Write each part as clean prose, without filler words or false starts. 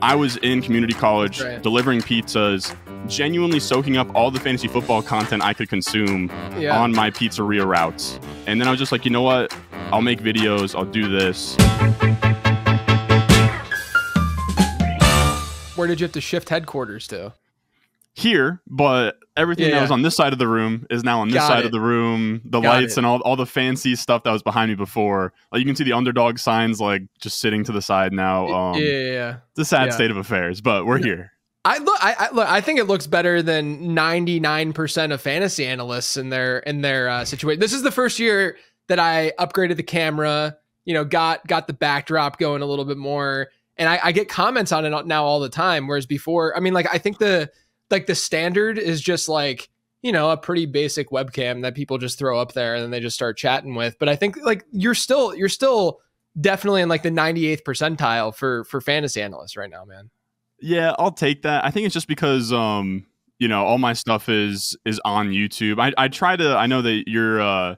I was in community college Right. delivering pizzas, genuinely soaking up all the fantasy football content I could consume on my pizzeria routes. And then I was just like, you know what? I'll make videos. I'll do this. Where did you have to shift headquarters to? Here, but everything that was on this side of the room is now on this side of the room. The lights and all the fancy stuff that was behind me before. Like, you can see the underdog signs like just sitting to the side now. It's a sad state of affairs, but we're here. I think it looks better than 99% of fantasy analysts in their situation. This is the first year that I upgraded the camera, got the backdrop going a little bit more, and I get comments on it now all the time. Whereas before, I mean, like, I think the standard is just like, a pretty basic webcam that people just throw up there and then they just start chatting with. But I think like you're still definitely in like the 98th percentile for fantasy analysts right now, man. Yeah, I'll take that. I think it's just because, all my stuff is on YouTube. I know that you're,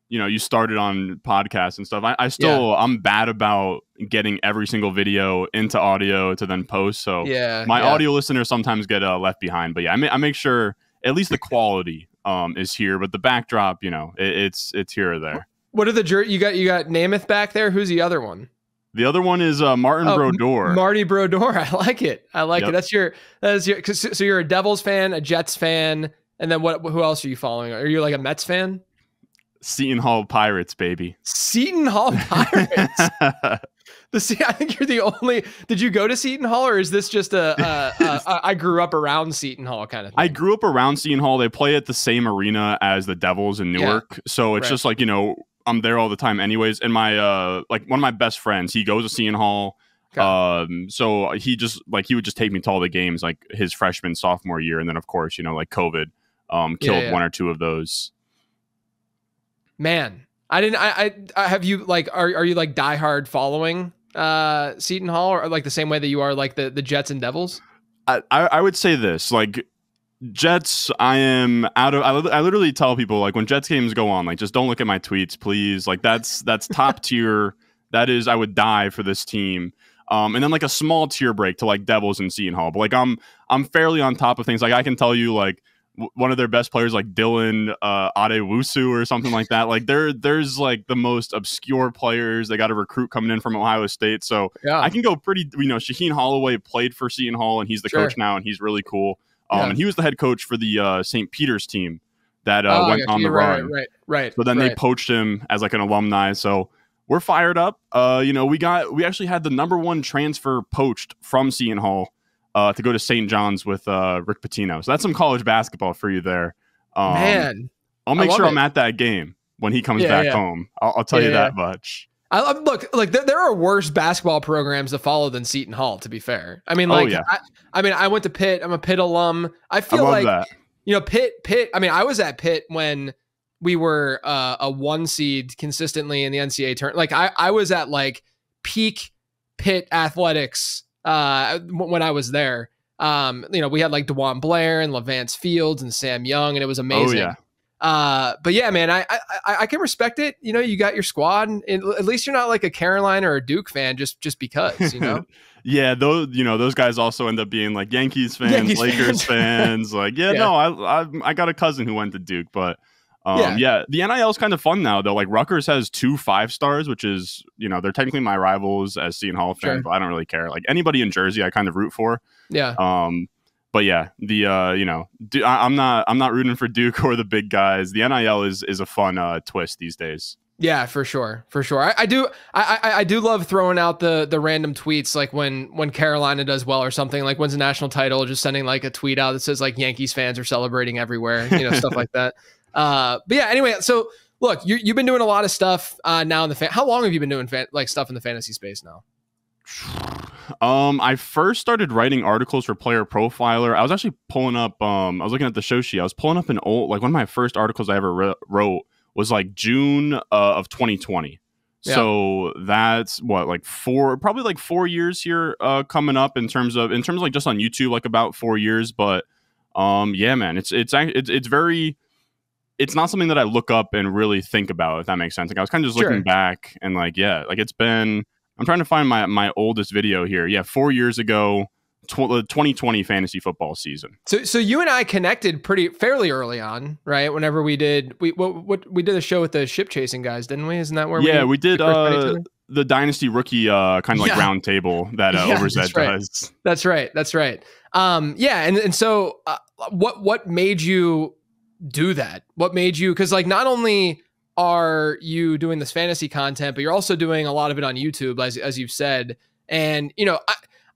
you started on podcasts and stuff. I'm bad about getting every single video into audio to then post. So my audio listeners sometimes get left behind. But yeah, I make sure at least the quality is here. But the backdrop, it's here or there. What are you got Namath back there? Who's the other one? The other one is Martin Brodeur. Marty Brodeur. I like it. It. So you're a Devils fan, a Jets fan, and then who else are you following? Are you like a Mets fan? Seton Hall Pirates, baby. Seton Hall Pirates. I think you're the only. Did you go to Seton Hall, or is this just I grew up around Seton Hall kind of thing? I grew up around Seton Hall. They play at the same arena as the Devils in Newark, so it's just like, I'm there all the time anyways. And my one of my best friends, he goes to Seton Hall. Okay. So he would just take me to all the games like his freshman, sophomore year, and then of course, like COVID killed one or two of those. Man, I have you like, are you like diehard following Seton Hall, or like the same way that you are like the Jets and Devils? I would say this, like, Jets, I literally tell people, like, when Jets games go on, like, just don't look at my tweets, please. Like, that's top tier. That is, I would die for this team. And then like a small tier break to like Devils and Seton Hall. But like I'm fairly on top of things. Like, I can tell you, like, one of their best players, like Dylan Adewusu or something like that. Like, there's like the most obscure players. They got a recruit coming in from Ohio State, so I can go pretty. Shaheen Holloway played for Seton Hall, and he's the coach now, and he's really cool. And he was the head coach for the St. Peter's team that went on the run. Right. So then they poached him as like an alumni. So we're fired up. We actually had the #1 transfer poached from Seton Hall to go to St. John's with Rick Pitino. So that's some college basketball for you there. Man, I'll make sure I'm at that game when he comes back home. I'll tell you that much. Look, like there are worse basketball programs to follow than Seton Hall, to be fair. I mean, like, I went to Pitt. I'm a Pitt alum. I feel like that. Pitt. I mean, I was at Pitt when we were a 1 seed consistently in the NCAA tournament. Like, I was at like peak Pitt athletics when I was there. We had like DeJuan Blair and Levance Fields and Sam Young, and it was amazing. Oh, yeah. But yeah, man, I can respect it. You got your squad, and at least you're not like a Carolina or a Duke fan just because, Yeah, those guys also end up being like Yankees fans, Lakers fans. Like, no, I got a cousin who went to Duke, but the NIL is kind of fun now though. Like, Rutgers has 2 5-stars, which is, they're technically my rivals as Seton Hall fans, but I don't really care. Like, anybody in Jersey, I kind of root for. Yeah. But yeah, I'm not rooting for Duke or the big guys. The NIL is a fun twist these days. Yeah, for sure. I do love throwing out the random tweets, like when Carolina does well or something, like wins a national title, just sending like a tweet out that says like Yankees fans are celebrating everywhere, stuff like that. But yeah, anyway, so look, you've been doing a lot of stuff now in the how long have you been doing stuff in the fantasy space now? I first started writing articles for Player Profiler. I was actually pulling up, I was looking at the show sheet. I was pulling up an old, like, one of my first articles I ever wrote was like June of 2020. Yeah. So that's what, like probably like 4 years here coming up in terms of like just on YouTube, like about 4 years. But yeah, man, it's very, it's not something that I look up and really think about, if that makes sense. Like, I was kind of just looking back and like, yeah, like it's been, I'm trying to find my oldest video here. Yeah, 4 years ago, 2020 fantasy football season. So you and I connected fairly early on, right? Whenever we did we did a show with the ship chasing guys, didn't we? Isn't that where we did the Dynasty rookie kind of like round table that Overzed does. That's right. And so what made you do that? What made you, because like not only are you doing this fantasy content, but you're also doing a lot of it on YouTube, as you've said. And you know,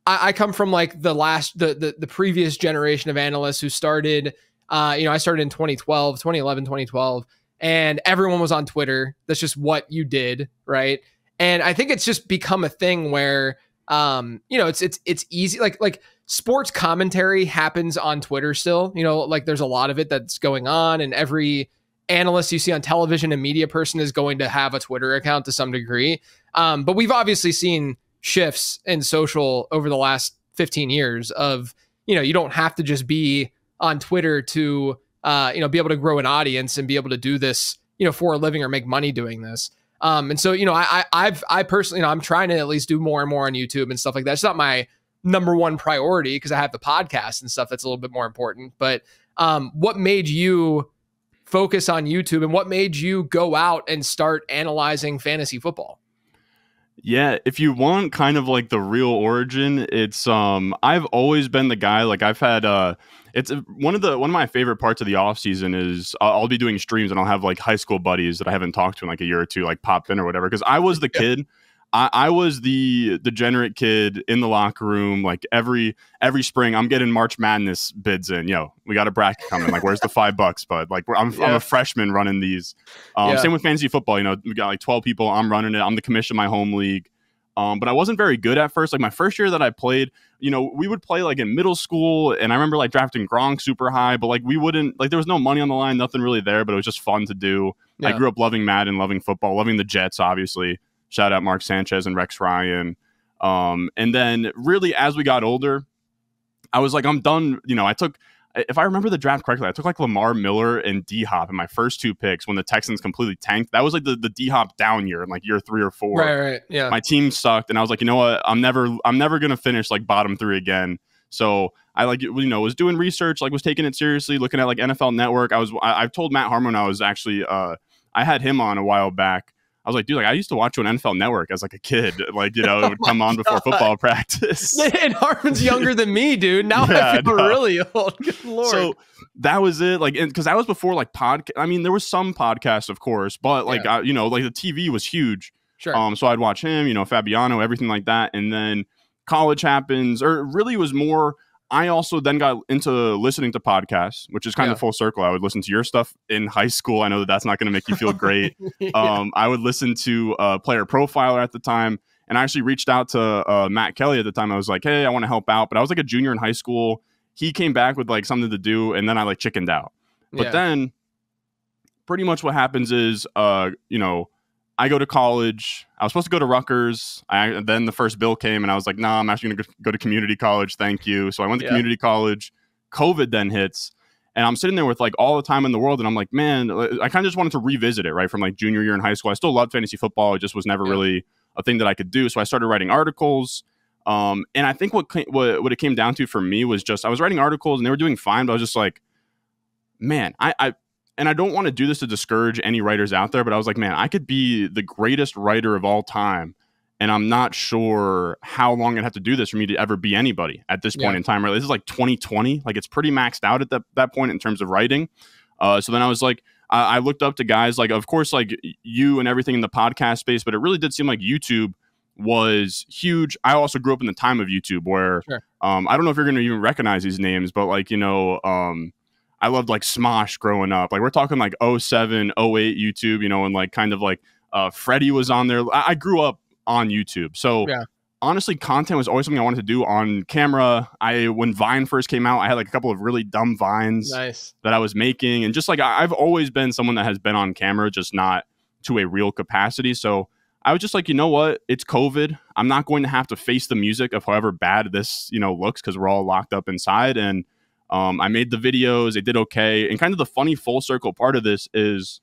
I come from like the previous generation of analysts who started, I started in 2011, 2012, and everyone was on Twitter. That's just what you did, right? And I think it's just become a thing where, it's easy. Like sports commentary happens on Twitter still, like there's a lot of it that's going on, and every analyst you see on television and media person is going to have a Twitter account to some degree. But we've obviously seen shifts in social over the last 15 years of, you don't have to just be on Twitter to, be able to grow an audience and be able to do this, for a living or make money doing this. And so, I personally, I'm trying to at least do more and more on YouTube and stuff like that. It's not my number one priority because I have the podcast and stuff that's a little bit more important. But what made you focus on YouTube, and what made you go out and start analyzing fantasy football? Yeah, if you want kind of like the real origin, it's I've always been the guy, like I've had it's one of my favorite parts of the off season is I'll be doing streams and I'll have like high school buddies that I haven't talked to in like a year or two, like pop in or whatever, because I was the kid. I was the degenerate kid in the locker room. Like every spring, I'm getting March Madness bids in. We got a bracket coming. Like, where's the $5, bud? Like, I'm a freshman running these. Same with fantasy football. We got like 12 people. I'm running it. I'm the commission of my home league. But I wasn't very good at first. Like my first year that I played, we would play like in middle school, and I remember like drafting Gronk super high, but like we wouldn't, like there was no money on the line, nothing really there, but it was just fun to do. Yeah. I grew up loving Madden, loving football, loving the Jets, obviously. Shout out Mark Sanchez and Rex Ryan. And then really as we got older, I was like, I'm done. If I remember the draft correctly, I took like Lamar Miller and D-Hop in my first 2 picks when the Texans completely tanked. That was like the D-Hop down year in like year 3 or 4. Right. Yeah. My team sucked, and I was like, you know what? I'm never going to finish like bottom 3 again. So I was doing research, like was taking it seriously, looking at like NFL Network. I've told Matt Harmon I was actually, I had him on a while back. I was like, dude, like I used to watch you on NFL Network as like a kid. Like, it would come on before football practice. And Harmon's younger than me, dude. Now I feel really old. Good Lord. So that was it. Like, because that was before like podcast. I mean, there was some podcasts, of course, but like, like the TV was huge. Sure. So I'd watch him, Fabiano, everything like that. And then college happens, or it really was more. I also then got into listening to podcasts, which is kind of full circle. I would listen to your stuff in high school. I know that's not going to make you feel great. I would listen to Player Profiler at the time, and I actually reached out to Matt Kelly at the time. I was like, hey, I want to help out. But I was like a junior in high school. He came back with like something to do, and then I like chickened out. But then pretty much what happens is, I go to college. I was supposed to go to Rutgers. Then the first bill came, and I was like, nah, I'm actually going to go to community college. Thank you. So I went to community college. COVID then hits, and I'm sitting there with like all the time in the world, and I'm like, man, I kind of just wanted to revisit it, right, from like junior year in high school. I still loved fantasy football. It just was never really a thing that I could do. So I started writing articles. And I think what it came down to for me was just I was writing articles, and they were doing fine, but I was just like, man, and I don't want to do this to discourage any writers out there, but I was like, man, I could be the greatest writer of all time, and I'm not sure how long I'd have to do this for me to ever be anybody at this point in time. Right? This is like 2020. Like it's pretty maxed out at that point in terms of writing. So then I was like, I looked up to guys like, of course, like you and everything in the podcast space, but it really did seem like YouTube was huge. I also grew up in the time of YouTube where I don't know if you're going to even recognize these names, but like, I loved like Smosh growing up. Like we're talking like 07, 08 YouTube, and like kind of like Freddie was on there. I grew up on YouTube. So honestly, content was always something I wanted to do on camera. When Vine first came out, I had like a couple of really dumb Vines that I was making. And just like, I've always been someone that has been on camera, just not to a real capacity. So I was just like, you know what? It's COVID. I'm not going to have to face the music of however bad this, looks, because we're all locked up inside. And I made the videos. They did okay. And kind of the funny full circle part of this is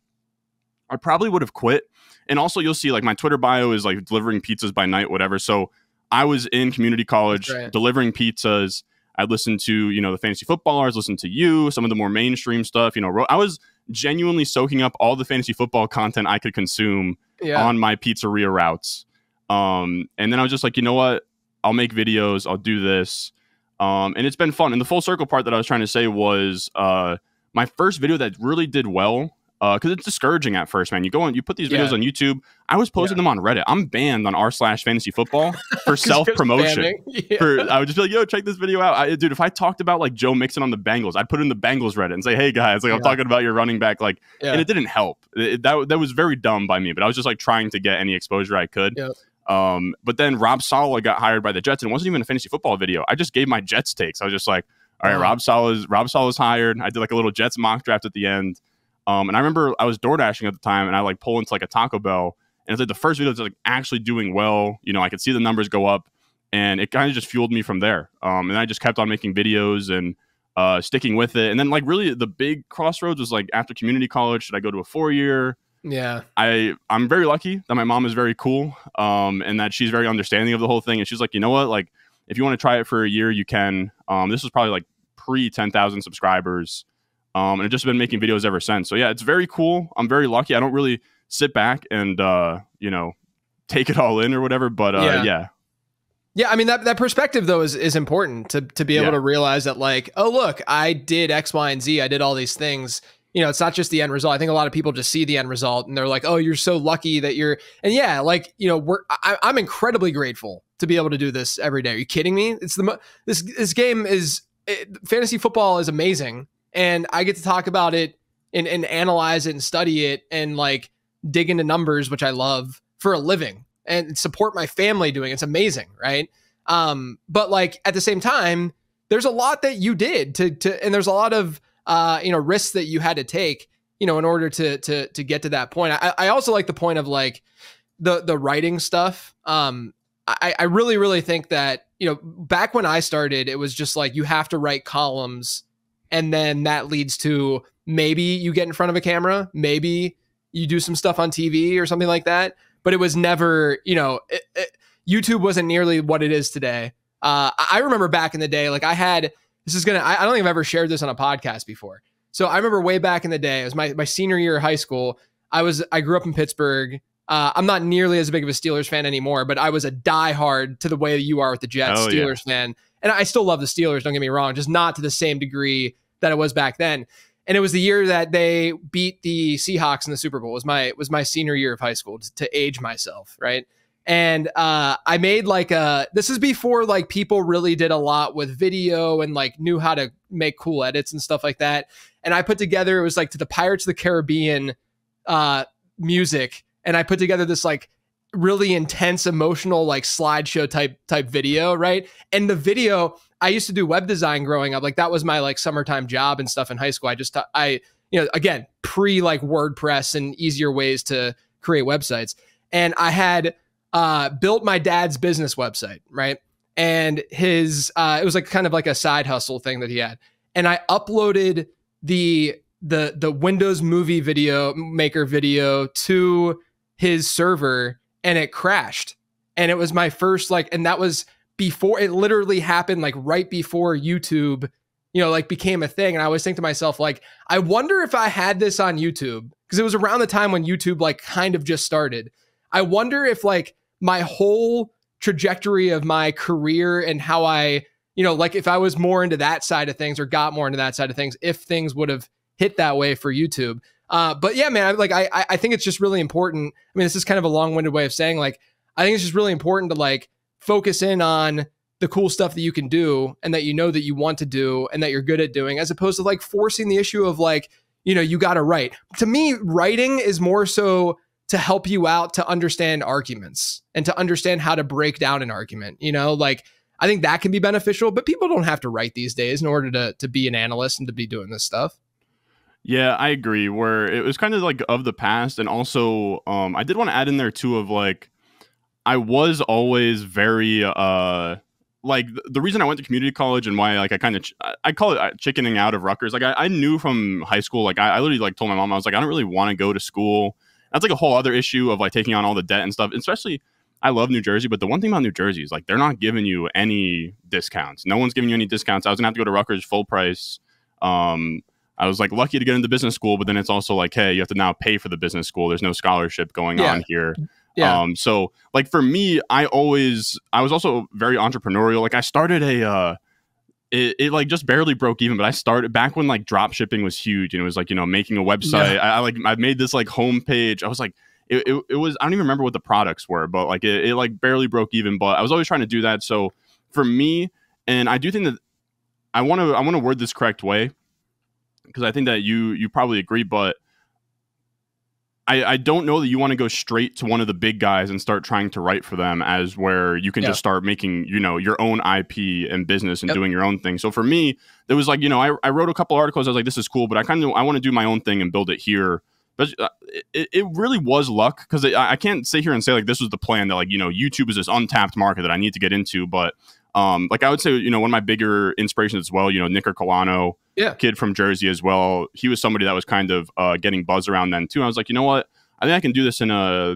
I probably would have quit And also you'll see like my Twitter bio is like delivering pizzas by night, whatever. So I was in community college delivering pizzas. I listened to, you know, the fantasy footballers, listened to you, some of the more mainstream stuff, you know, I was genuinely soaking up all the fantasy football content I could consume on my pizzeria routes. And then I was just like, you know what, I'll make videos, I'll do this. And it's been fun. And the full circle part that I was trying to say was my first video that really did well, because it's discouraging at first, man. You go on, you put these videos on YouTube. I was posting them on Reddit. I'm banned on r/fantasyfootball for self-promotion. I would just be like, yo, check this video out. Dude, if I talked about like Joe Mixon on the Bengals, I'd put it in the Bengals Reddit and say, hey guys, like I'm talking about your running back. Like, and it didn't help. That was very dumb by me, but I was just like trying to get any exposure I could. But then Rob Saleh got hired by the Jets, and it wasn't even a fantasy football video. I just gave my Jets takes. I was just like, all right, Rob Saleh's hired. I did like a little Jets mock draft at the end. And I remember I was door dashing at the time, and I like pull into like a Taco Bell, and it's like the first video that's like actually doing well. You know, I could see the numbers go up, and it kind of just fueled me from there. And I just kept on making videos and sticking with it. And then like really the big crossroads was like after community college, should I go to a 4-year? Yeah, I'm very lucky that my mom is very cool, and that she's very understanding of the whole thing. And she's like, you know what, like if you want to try it for a year, you can. This was probably like pre 10,000 subscribers. And I've just been making videos ever since. So yeah, it's very cool. I'm very lucky. I don't really sit back and, you know, take it all in or whatever, but yeah. I mean, that perspective though is important to be able to realize that like, oh, look, I did X, Y, and Z. I did all these things. You know, it's not just the end result. I think a lot of people just see the end result and they're like, oh, you're so lucky that you're, and yeah, like, you know, I'm incredibly grateful to be able to do this every day. Are you kidding me? It's this game is fantasy football is amazing. And I get to talk about it and analyze it and study it and like dig into numbers, which I love for a living and support my family doing. It's amazing. Right. But like at the same time, there's a lot that you did and there's a lot of, you know, risks that you had to take, you know, in order to get to that point. I also like the point of like the writing stuff. I really, really think that, you know, back when I started, it was just like, you have to write columns. And then that leads to maybe you get in front of a camera, maybe you do some stuff on TV or something like that. But it was never, you know, YouTube wasn't nearly what it is today. I remember back in the day, like I don't think I've ever shared this on a podcast before. So I remember way back in the day, it was my senior year of high school. I grew up in Pittsburgh. I'm not nearly as big of a Steelers fan anymore, but I was a diehard to the way you are with the Jets Steelers fan. And I still love the Steelers, don't get me wrong, just not to the same degree that it was back then. And it was the year that they beat the Seahawks in the Super Bowl. It was my senior year of high school to age myself, right? And I made like this is before like people really did a lot with video and like knew how to make cool edits and stuff like that. And I put together, it was like to the Pirates of the Caribbean music. And I put together this like really intense, emotional, like slideshow type video, right? And the video, I used to do web design growing up. Like that was my like summertime job and stuff in high school. I you know, again, pre like WordPress and easier ways to create websites. And I had built my dad's business website, right? And it was like kind of like a side hustle thing that he had. And I uploaded the Windows Movie Video Maker video to his server, and it crashed. And it was my first and that was before it literally happened, like right before YouTube, you know, like became a thing. And I always think to myself, like, I wonder if I had this on YouTube, because it was around the time when YouTube like kind of just started. I wonder if like my whole trajectory of my career and how I, you know, like if I was more into that side of things or got more into that side of things, if things would have hit that way for YouTube. But yeah, man, I think it's just really important. I mean, this is kind of a long-winded way of saying, like, I think it's just really important to like focus in on the cool stuff that you can do and that you know that you want to do and that you're good at doing, as opposed to like forcing the issue of like, you know, you got to write. To me, writing is more so to help you out to understand arguments and to understand how to break down an argument. You know, like I think that can be beneficial, but people don't have to write these days in order to be an analyst and to be doing this stuff. Yeah, I agree. Where it was kind of like of the past, and also I did want to add in there too of like I was always very like the reason I went to community college and why like I call it chickening out of Rutgers. Like I knew from high school, like I literally like told my mom, I was like, I don't really want to go to school that's like a whole other issue of like taking on all the debt and stuff. Especially, I love New Jersey, but the one thing about New Jersey is like they're not giving you any discounts. No one's giving you any discounts. I was gonna have to go to Rutgers full price. I was like lucky to get into business school, but then it's also like, hey, you have to now pay for the business school. There's no scholarship going on here. Yeah. So like for me, I was also very entrepreneurial. Like I started it like just barely broke even, but I started back when like drop shipping was huge, and it was like, making a website. I made this like homepage. I was like, it was, I don't even remember what the products were, but like it like barely broke even, but I was always trying to do that. So for me, and I do think that I want to word this correct way, because I think that you probably agree, but I don't know that you want to go straight to one of the big guys and start trying to write for them as where you can just start making, your own IP and business and doing your own thing. So for me, there was like, I wrote a couple articles. I was like, this is cool, but I want to do my own thing and build it here. But it really was luck, because I can't sit here and say like this was the plan that like, YouTube is this untapped market that I need to get into. But like I would say, one of my bigger inspirations as well, Nicker Colano, kid from Jersey as well. He was somebody that was kind of getting buzz around then too. I was like, you know what? I think I can do this in a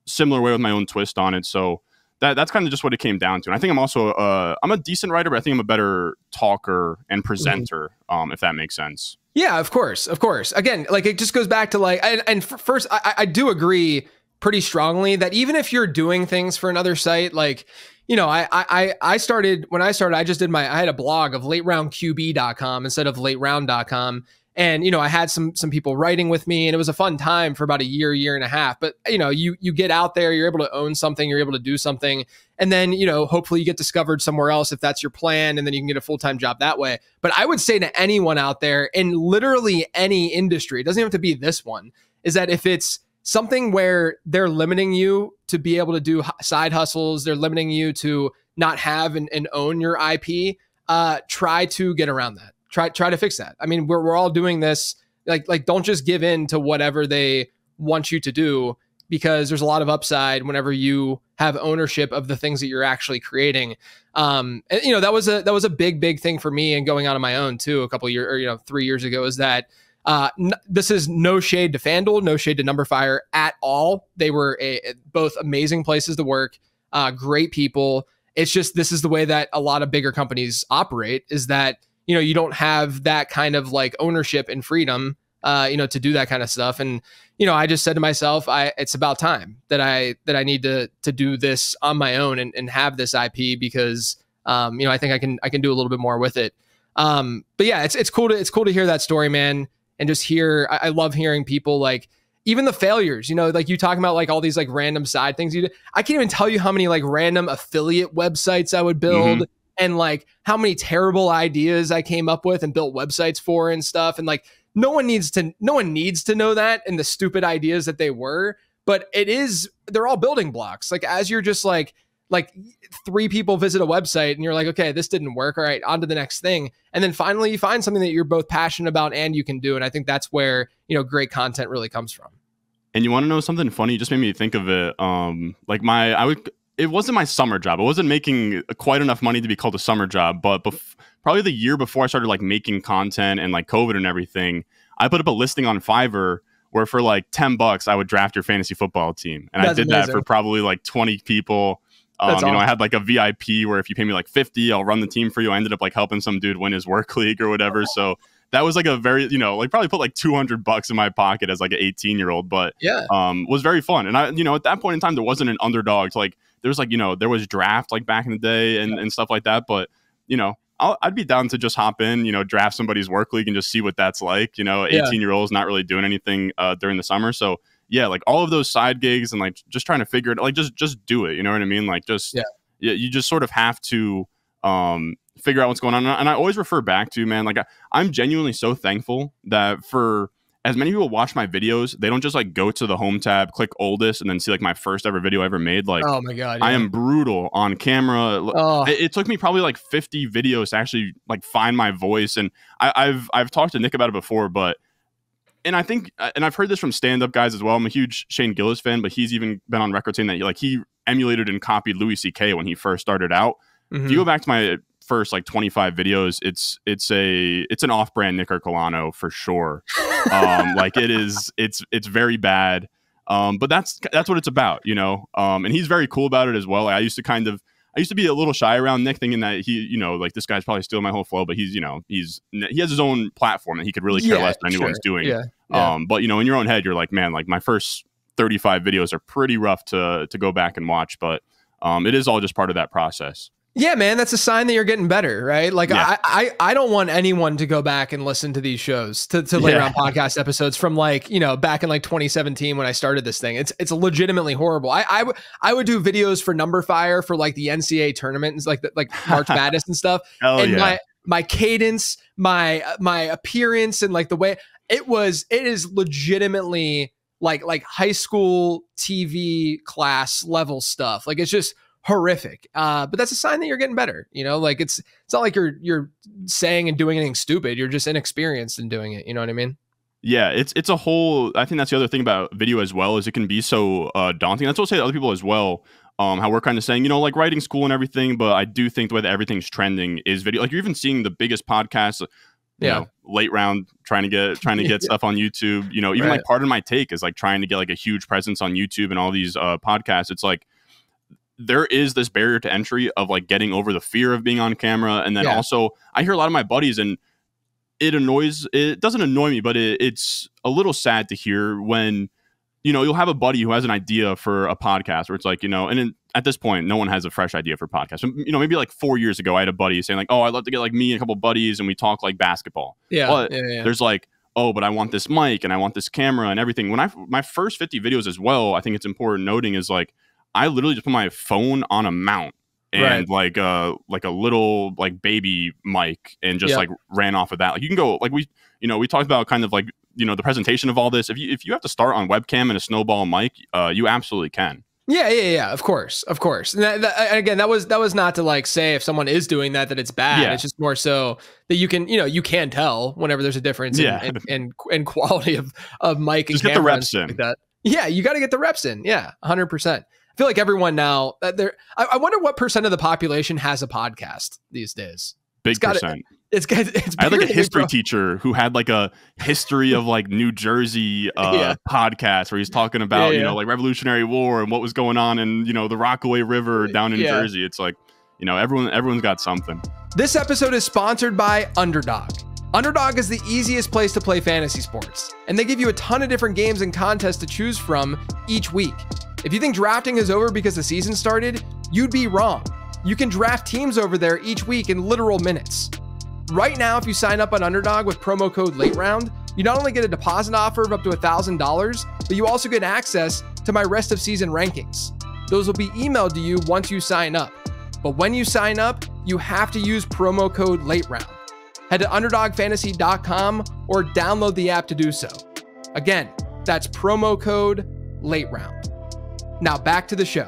similar way with my own twist on it. So that's kind of just what it came down to. And I think I'm also I'm a decent writer, but I think I'm a better talker and presenter, if that makes sense. Yeah, of course. Again, like it just goes back to like, and first, I do agree pretty strongly that even if you're doing things for another site, like, I started, when I started, I just did I had a blog of lateroundqb.com instead of lateround.com. And, I had some people writing with me, and it was a fun time for about a year and a half. But, you get out there, you're able to own something, you're able to do something. And then, hopefully you get discovered somewhere else if that's your plan, and then you can get a full-time job that way. But I would say to anyone out there in literally any industry, it doesn't have to be this one, is that if it's something where they're limiting you to be able to do side hustles, they're limiting you to not have and own your IP, try to get around that. Try to fix that. I mean, we're all doing this. Like don't just give in to whatever they want you to do, because there's a lot of upside whenever you have ownership of the things that you're actually creating. And, that was a big thing for me, and going out on my own too, a couple years or 3 years ago, is that this is no shade to FanDuel, no shade to Numberfire at all. They were both amazing places to work, great people. It's just, this is the way that a lot of bigger companies operate, is that, you don't have that kind of like ownership and freedom, to do that kind of stuff. And, I just said to myself, it's about time that I need to do this on my own and have this IP, because, I think I can do a little bit more with it. But yeah, it's cool to hear that story, man. And just I love hearing people, like, even the failures, like you talking about like all these like random side things you do. I can't even tell you how many like random affiliate websites I would build, and like how many terrible ideas I came up with and built websites for and stuff. And like, no one needs to know that, and the stupid ideas that they were, but they're all building blocks. Like, as you're just like 3 people visit a website and you're like, okay, this didn't work. All right, on to the next thing. And then finally you find something that you're both passionate about and you can do. And I think that's where, great content really comes from. And you want to know something funny? You just made me think of it. It wasn't my summer job. I wasn't making quite enough money to be called a summer job, but probably the year before I started like making content and like COVID and everything, I put up a listing on Fiverr where for like $10 I would draft your fantasy football team. And I did amazing. That for probably like 20 people. Awesome. I had like a VIP where if you pay me like $50, I'll run the team for you. I ended up like helping some dude win his work league or whatever. So that was like a very, like probably put like $200 in my pocket as like an 18-year-old, but was very fun. And I, at that point in time, there wasn't an underdog to like, there was like, there was draft like back in the day and stuff like that. But, I'd be down to just hop in, draft somebody's work league and just see what that's like. 18-year-olds not really doing anything during the summer. So yeah, like all of those side gigs and like just trying to figure it, like just do it. You know what I mean? Like you just sort of have to figure out what's going on. And I always refer back to, man, like I'm genuinely so thankful that for as many people watch my videos, they don't just like go to the home tab, click oldest, and then see like my first ever video I ever made. Like, oh my God, I am brutal on camera. It took me probably like 50 videos to actually like find my voice. And I've talked to Nick about it before, but and I think, and I've heard this from stand-up guys as well. I'm a huge Shane Gillis fan, but he's even been on record saying that he emulated and copied Louis C.K. when he first started out. If you go back to my first like 25 videos, it's an off-brand Nicker Colano for sure. Like it's very bad. But that's what it's about, you know. And he's very cool about it as well. I used to be a little shy around Nick, thinking that he, you know, like, this guy's probably stealing my whole flow, but he's, you know, he has his own platform and he could really care less than anyone's doing. Yeah. But, you know, in your own head, you're like, man, like, my first 35 videos are pretty rough to go back and watch, but it is all just part of that process. Yeah, man, that's a sign that you're getting better, right? Like, yeah. I don't want anyone to go back and listen to these shows, to lay around podcast episodes from, like, you know, back in like 2017 when I started this thing. It's legitimately horrible. I would do videos for Number Fire for like the NCAA tournament, like March Madness and stuff. And my cadence, my appearance, and like the way it is legitimately like high school TV class level stuff. Like, it's just horrific. But that's a sign that you're getting better. You know, like, it's not like you're saying and doing anything stupid. You're just inexperienced in doing it. You know what I mean? Yeah, it's a whole, I think that's the other thing about video as well, is it can be so daunting. That's what I'll say to other people as well. How we're kind of saying, you know, like, writing school and everything, but I do think the way that everything's trending is video. Like, you're even seeing the biggest podcasts, you know, late round, trying to get stuff on YouTube. You know, even like Pardon My Take is like trying to get like a huge presence on YouTube and all these podcasts. It's like, there is this barrier to entry of like getting over the fear of being on camera. And then also I hear a lot of my buddies, and it doesn't annoy me, but it's a little sad to hear when, you know, you'll have a buddy who has an idea for a podcast where it's like, you know, and at this point, no one has a fresh idea for podcasts. You know, maybe like 4 years ago, I had a buddy saying like, oh, I'd love to get like me and a couple buddies and we talk like basketball. But there's like, oh, but I want this mic and I want this camera and everything. When my first 50 videos as well, I think it's important noting is like, I literally just put my phone on a mount and like a little like baby mic and just like ran off of that. Like, you can go, like, we talked about kind of like, you know, the presentation of all this. If you have to start on webcam and a snowball mic, you absolutely can. Yeah. Of course. And again, that was not to like say if someone is doing that it's bad. It's just more so that you can, you know, you can tell whenever there's a difference in quality of mic and just get the reps in. Like that. Yeah, you got to get the reps in. Yeah, 100%. I feel like everyone now, I wonder what percent of the population has a podcast these days. Big percent. It's I had like a history teacher who had like a history of like New Jersey podcast where he's talking about, you know, like Revolutionary War and what was going on in, you know, the Rockaway River down in Jersey. It's like, you know, everyone's got something. This episode is sponsored by Underdog. Underdog is the easiest place to play fantasy sports, and they give you a ton of different games and contests to choose from each week. If you think drafting is over because the season started, you'd be wrong. You can draft teams over there each week in literal minutes. Right now, if you sign up on Underdog with promo code LATEROUND, you not only get a deposit offer of up to $1,000, but you also get access to my rest of season rankings. Those will be emailed to you once you sign up. But when you sign up, you have to use promo code LATEROUND. Head to underdogfantasy.com or download the app to do so. Again, that's promo code LATEROUND. Now back to the show.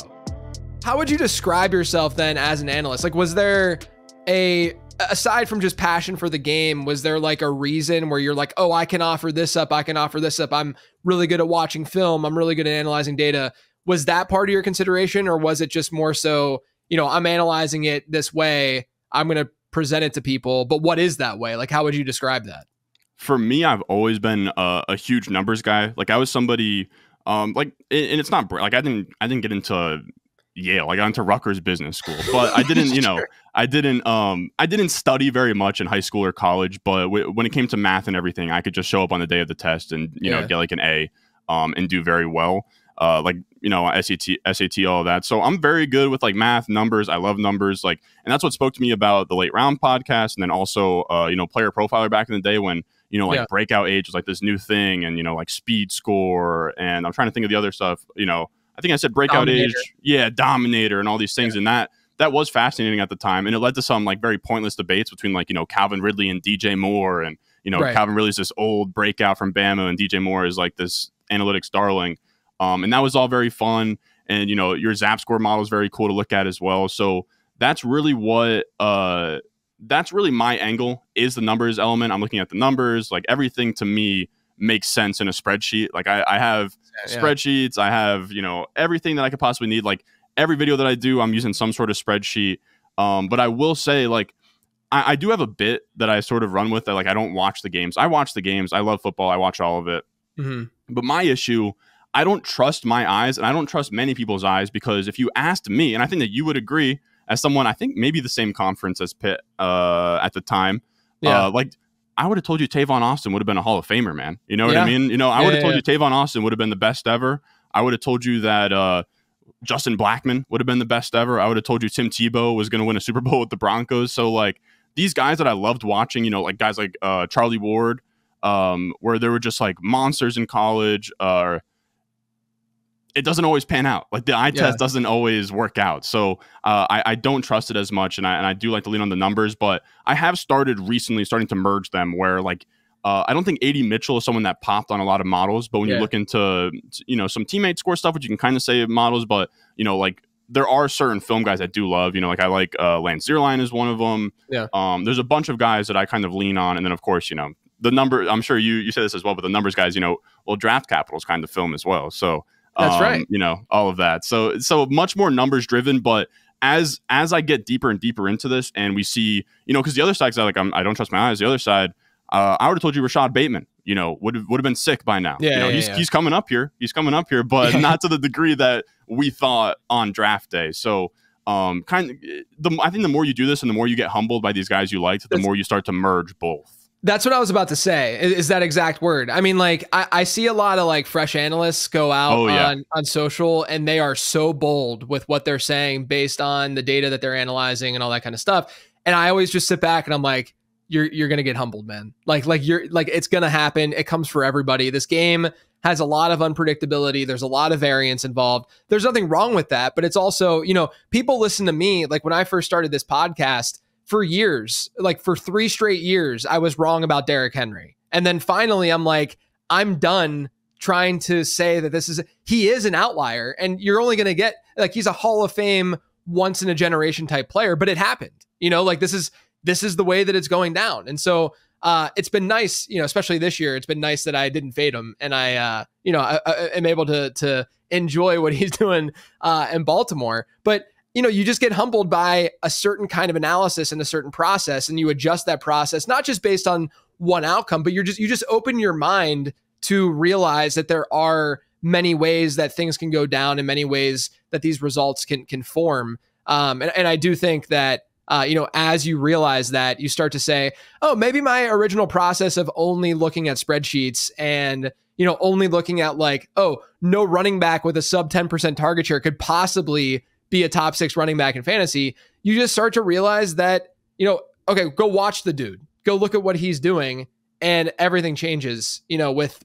How would you describe yourself then as an analyst? Like, was there aside from just passion for the game, was there like a reason where you're like, oh, I can offer this up. I'm really good at watching film. I'm really good at analyzing data. Was that part of your consideration, or was it just more so, you know, I'm analyzing it this way, I'm going to present it to people, but what is that way? Like, how would you describe that? For me, I've always been a huge numbers guy. Like, I was somebody like, and it's not like I didn't get into Yale. I got into Rutgers Business School, but I didn't, you know, I didn't study very much in high school or college. But when it came to math and everything, I could just show up on the day of the test and you know get like an A, and do very well. Like, you know, SAT, all of that. So I'm very good with like math, numbers. I love numbers. Like, and that's what spoke to me about the Late Round podcast, and then also, you know, Player Profiler back in the day when, you know, like breakout age was like this new thing, and, you know, like speed score, and I'm trying to think of the other stuff. You know, I think I said breakout age, dominator, and all these things, and that was fascinating at the time, and it led to some like very pointless debates between like, you know, Calvin Ridley and DJ Moore, and, you know, Calvin Ridley's this old breakout from Bama, and DJ Moore is like this analytics darling. And that was all very fun. And, you know, your Zap score model is very cool to look at as well. So that's really what, that's really my angle, is the numbers element. I'm looking at the numbers, like everything to me makes sense in a spreadsheet. Like I have spreadsheets, I have, you know, everything that I could possibly need. Like every video that I do, I'm using some sort of spreadsheet. But I will say, like, I do have a bit that I sort of run with that. Like, I don't watch the games. I watch the games. I love football. I watch all of it. Mm-hmm. But my issue, I don't trust my eyes, and I don't trust many people's eyes, because if you asked me, and I think that you would agree, as someone, I think maybe the same conference as Pitt at the time, like I would have told you Tavon Austin would have been a Hall of Famer, man. You know what I mean? You know, I would have told you Tavon Austin would have been the best ever. I would have told you that Justin Blackmon would have been the best ever. I would have told you Tim Tebow was going to win a Super Bowl with the Broncos. So like these guys that I loved watching, you know, like guys like Charlie Ward, where they were just like monsters in college, it doesn't always pan out. Like the eye test doesn't always work out. So I don't trust it as much. And I do like to lean on the numbers, but I have starting to merge them where like, I don't think A.D. Mitchell is someone that popped on a lot of models, but when you look into, you know, some teammate score stuff, which you can kind of say models, but you know, like there are certain film guys I do love, you know, like I like Lance Zierlein is one of them. Yeah. There's a bunch of guys that I kind of lean on. And then of course, you know, the number, I'm sure you say this as well, but the numbers guys, you know, well, draft capital is kind of film as well. So that's right. You know, all of that. So much more numbers driven, but as I get deeper and deeper into this and we see, you know, because the other side, I don't trust my eyes. The other side, I would have told you Rashad Bateman, you know, would have been sick by now. Yeah, you know, he's coming up here. He's coming up here, but not to the degree that we thought on draft day. So I think the more you do this and the more you get humbled by these guys you liked, the more you start to merge both. That's what I was about to say, is that exact word. I mean, like, I see a lot of, like, fresh analysts go out on social, and they are so bold with what they're saying based on the data that they're analyzing and all that kind of stuff. And I always just sit back and I'm like, you're going to get humbled, man. Like it's going to happen. It comes for everybody. This game has a lot of unpredictability. There's a lot of variance involved. There's nothing wrong with that, but it's also, you know, people listen to me. Like when I first started this podcast, for years, like for 3 straight years, I was wrong about Derrick Henry. And then finally, I'm like, I'm done trying to say that he is an outlier. And you're only going to get, like, he's a Hall of Fame, once in a generation type player, but it happened, you know, like this is the way that it's going down. And so it's been nice, you know, especially this year, it's been nice that I didn't fade him. And I am able to enjoy what he's doing in Baltimore. But you know, you just get humbled by a certain kind of analysis and a certain process, and you adjust that process, not just based on one outcome, but you just open your mind to realize that there are many ways that things can go down and many ways that these results can form. And I do think that, you know, as you realize that, you start to say, oh, maybe my original process of only looking at spreadsheets and, you know, only looking at like, oh, no running back with a sub 10% target share could possibly be a top 6 running back in fantasy. You just start to realize that, you know, okay, go watch the dude, go look at what he's doing, and everything changes, you know, with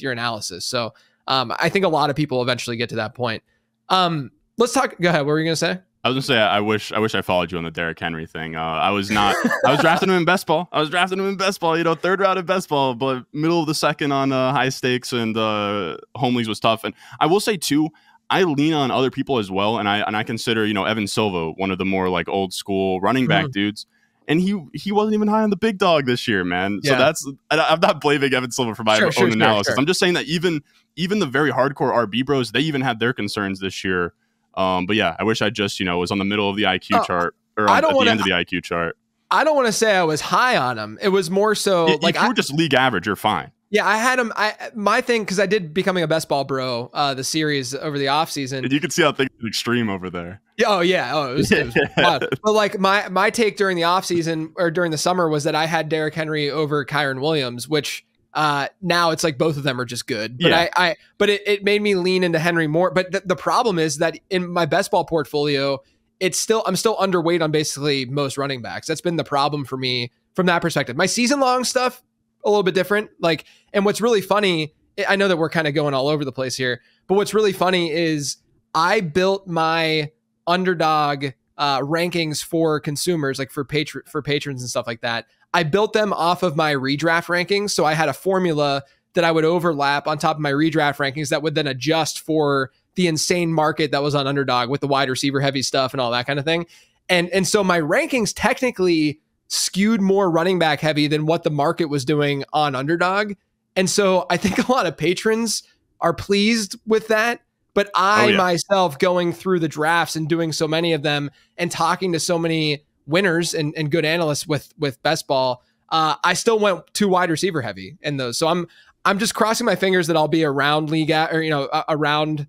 your analysis. So I think a lot of people eventually get to that point. Let's talk. Go ahead. What were you going to say? I was gonna say I wish I followed you on the Derrick Henry thing. I was drafting him in best ball. You know, 3rd round in best ball, but middle of the second on high stakes and home leagues was tough. And I will say too, I lean on other people as well, and I consider, you know, Evan Silva one of the more like old school running back dudes, and he wasn't even high on the big dog this year, man. Yeah. So I'm not blaming Evan Silva for my own analysis. Sure. I'm just saying that even the very hardcore RB bros, they even had their concerns this year. But yeah, I wish I just, you know, was on the middle of the IQ chart or at the end of the IQ chart. I don't want to say I was high on him. It was more so like if you were just league average, you're fine. Yeah, I had him. My thing, because I did Becoming a Best Ball Bro, the series over the offseason. And you can see how things are extreme over there. Yeah, it was wild. But like my take during the offseason or during the summer was that I had Derrick Henry over Kyren Williams, which now it's like both of them are just good. But but it made me lean into Henry more. But the problem is that in my best ball portfolio, I'm still underweight on basically most running backs. That's been the problem for me from that perspective. My season long stuff, a little bit different. Like, and what's really funny, I know that we're kind of going all over the place here, but what's really funny is I built my underdog rankings for consumers, like for patrons and stuff like that. I built them off of my redraft rankings. So I had a formula that I would overlap on top of my redraft rankings that would then adjust for the insane market that was on underdog with the wide receiver heavy stuff and all that kind of thing. And so my rankings technically skewed more running back heavy than what the market was doing on underdog. And so I think a lot of patrons are pleased with that. But I myself, going through the drafts and doing so many of them and talking to so many winners and good analysts with best ball, I still went too wide receiver heavy in those. So I'm just crossing my fingers that I'll be around league or, around,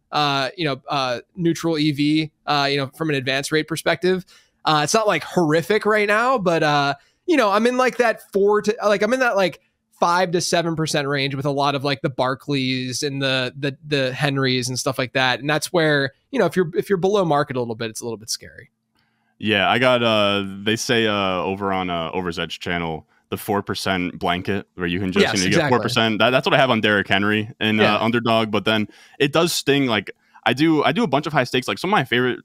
neutral EV, from an advance rate perspective. It's not like horrific right now, but, I'm in like that I'm in that like 5 to 7% range with a lot of like the Barclays and the Henrys and stuff like that. And that's where, if you're below market a little bit, it's a little bit scary. Yeah, I got they say over on Over's Edge channel, the 4% blanket where you can just get 4%. That's what I have on Derrick Henry and Underdog. But then it does sting. Like I do a bunch of high stakes. Like some of my favorite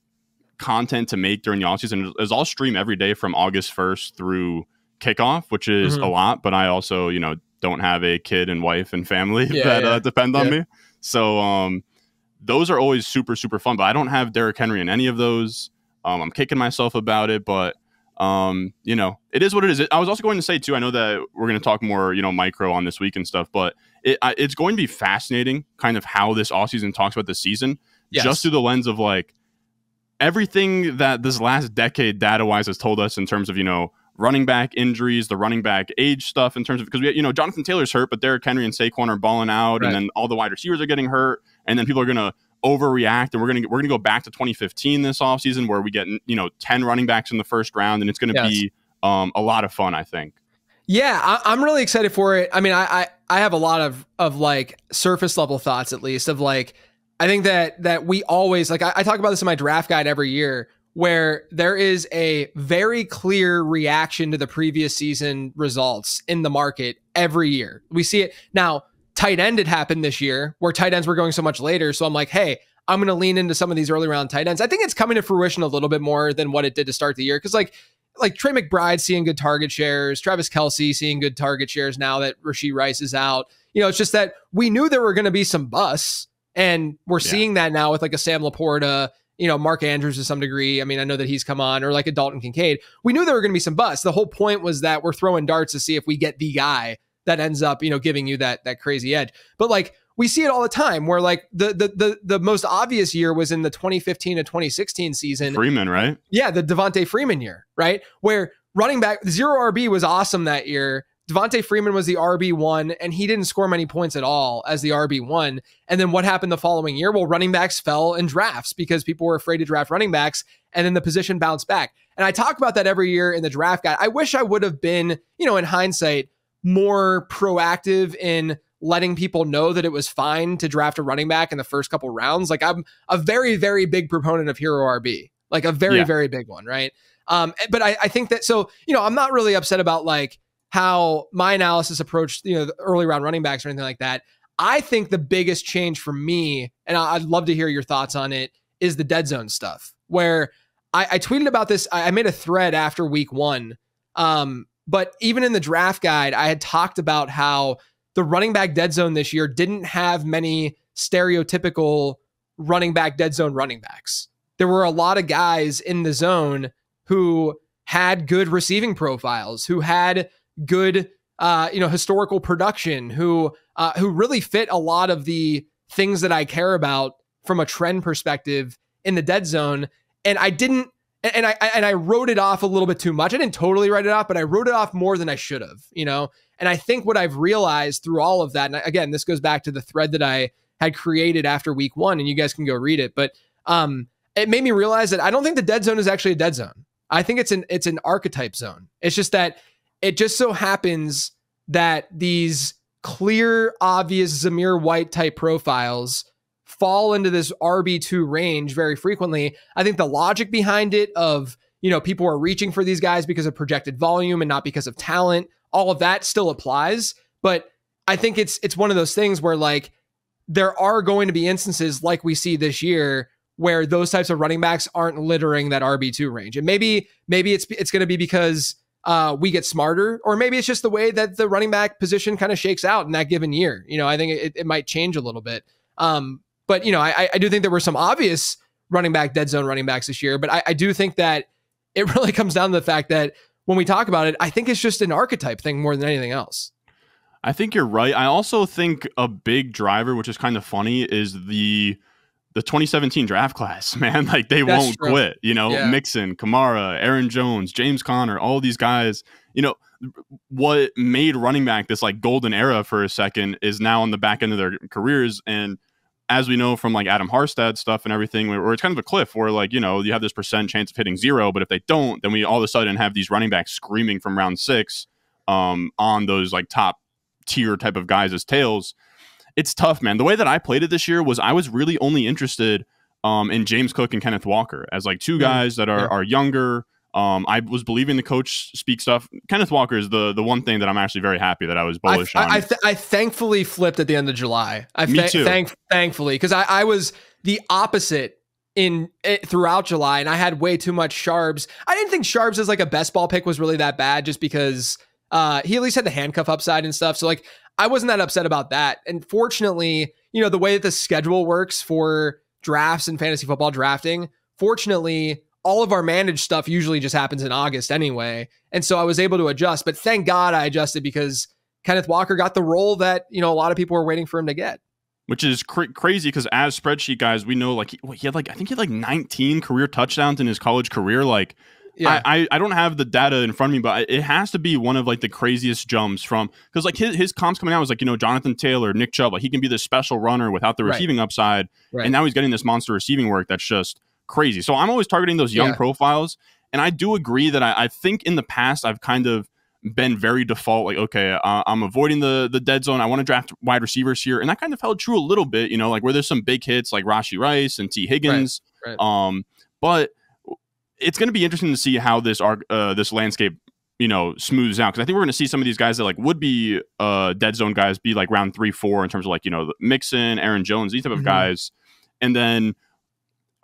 content to make during the offseason is I'll stream every day from August 1st through kickoff, which is a lot. But I also don't have a kid and wife and family that depend on me. So those are always super, super fun. But I don't have Derrick Henry in any of those. I'm kicking myself about it, but it is what it is. I was also going to say too, I know that we're going to talk more, micro on this week and stuff, but it's going to be fascinating kind of how this offseason talks about the season, just through the lens of like everything that this last decade data wise has told us in terms of, running back injuries, the running back age stuff in terms of, because we, Jonathan Taylor's hurt, but Derrick Henry and Saquon are balling out, and then all the wide receivers are getting hurt, and then people are going to overreact, and we're gonna go back to 2015 this offseason where we get 10 running backs in the first round, and it's going to be a lot of fun, I think. Yeah, I'm really excited for it. I mean, I have a lot of like surface level thoughts, at least, of like, I think that we always, like, I talk about this in my draft guide every year, where there is a very clear reaction to the previous season results in the market every year. We see it now. Tight end had happened this year where tight ends were going so much later. So I'm like, hey, I'm going to lean into some of these early round tight ends. I think it's coming to fruition a little bit more than what it did to start the year. Cause like Trey McBride seeing good target shares, Travis Kelce seeing good target shares now that Rashee Rice is out. It's just that we knew there were going to be some busts, and we're seeing that now with like a Sam Laporta, Mark Andrews to some degree. I mean, I know that he's come on, or like a Dalton Kincaid. We knew there were going to be some busts. The whole point was that we're throwing darts to see if we get the guy that ends up, giving you that crazy edge. But like we see it all the time where like the most obvious year was in the 2015 to 2016 season. Freeman, right? Yeah, the Devontae Freeman year, right? Where running back, zero RB was awesome that year. Devontae Freeman was the RB1, and he didn't score many points at all as the RB1. And then what happened the following year? Well, running backs fell in drafts because people were afraid to draft running backs, and then the position bounced back. And I talk about that every year in the draft guide. I wish I would have been, in hindsight, more proactive in letting people know that it was fine to draft a running back in the first couple rounds. Like I'm a very, very big proponent of hero RB, like a very, very big one. Right. But I think that, so, I'm not really upset about like how my analysis approached, the early round running backs or anything like that. I think the biggest change for me, and I'd love to hear your thoughts on it, is the dead zone stuff, where I tweeted about this. I made a thread after week 1. But even in the draft guide, I had talked about how the running back dead zone this year didn't have many stereotypical running back dead zone running backs. There were a lot of guys in the zone who had good receiving profiles, who had good, historical production, who really fit a lot of the things that I care about from a trend perspective in the dead zone. And I didn't. And I wrote it off a little bit too much. I didn't totally write it off, but I wrote it off more than I should have, And I think what I've realized through all of that, and again, this goes back to the thread that I had created after week 1, and you guys can go read it. But it made me realize that I don't think the dead zone is actually a dead zone. I think it's an archetype zone. It's just that it just so happens that these clear, obvious Zamir White type profiles fall into this RB2 range very frequently. I think the logic behind it of, people are reaching for these guys because of projected volume and not because of talent, all of that still applies. But I think it's one of those things where like there are going to be instances like we see this year where those types of running backs aren't littering that RB2 range. And maybe it's going to be because we get smarter, or maybe it's just the way that the running back position kind of shakes out in that given year. I think it might change a little bit. But, I do think there were some obvious running back dead zone running backs this year, but I do think that it really comes down to the fact that when we talk about it, I think it's just an archetype thing more than anything else. I think you're right. I also think a big driver, which is kind of funny, is the the 2017 draft class, man. Like they won't quit, Mixon, Kamara, Aaron Jones, James Conner, all these guys, what made running back this like golden era for a second is now on the back end of their careers. And as we know from like Adam Harstad stuff and everything, where it's kind of a cliff where like, you have this % chance of hitting 0, but if they don't, then we all of a sudden have these running backs screaming from round 6 on those like top tier type of guys as tails. It's tough, man. The way that I played it this year was I was really only interested in James Cook and Kenneth Walker as like two guys that are younger. I was believing the coach speak stuff. Kenneth Walker is the one thing that I'm actually very happy that I was bullish on. I thankfully flipped at the end of July. Me too. Thankfully, because I was the opposite throughout July, and I had way too much Sharps. I didn't think Sharps as like a best ball pick was really that bad, just because he at least had the handcuff upside and stuff. So like I wasn't that upset about that. And fortunately, the way that the schedule works for drafts and fantasy football drafting, fortunately, all of our managed stuff usually just happens in August anyway. And so I was able to adjust, but thank God I adjusted because Kenneth Walker got the role that, a lot of people were waiting for him to get. Which is crazy because as spreadsheet guys, we know like he had 19 career touchdowns in his college career. Like yeah. I don't have the data in front of me, but it has to be one of like the craziest jumps from, because like his comps coming out was like, Jonathan Taylor, Nick Chubb, like he can be this special runner without the receiving upside. Right. And now he's getting this monster receiving work that's just crazy. So I'm always targeting those young profiles. And I do agree that I think in the past I've kind of been very default, like, okay, I'm avoiding the dead zone. I want to draft wide receivers here. And that kind of held true a little bit, like where there's some big hits like Rashee Rice and T. Higgins. Right. But it's going to be interesting to see how this landscape, smooths out. Because I think we're going to see some of these guys that like would be dead zone guys be like round 3-4 in terms of like, Mixon, Aaron Jones, these type of guys. And then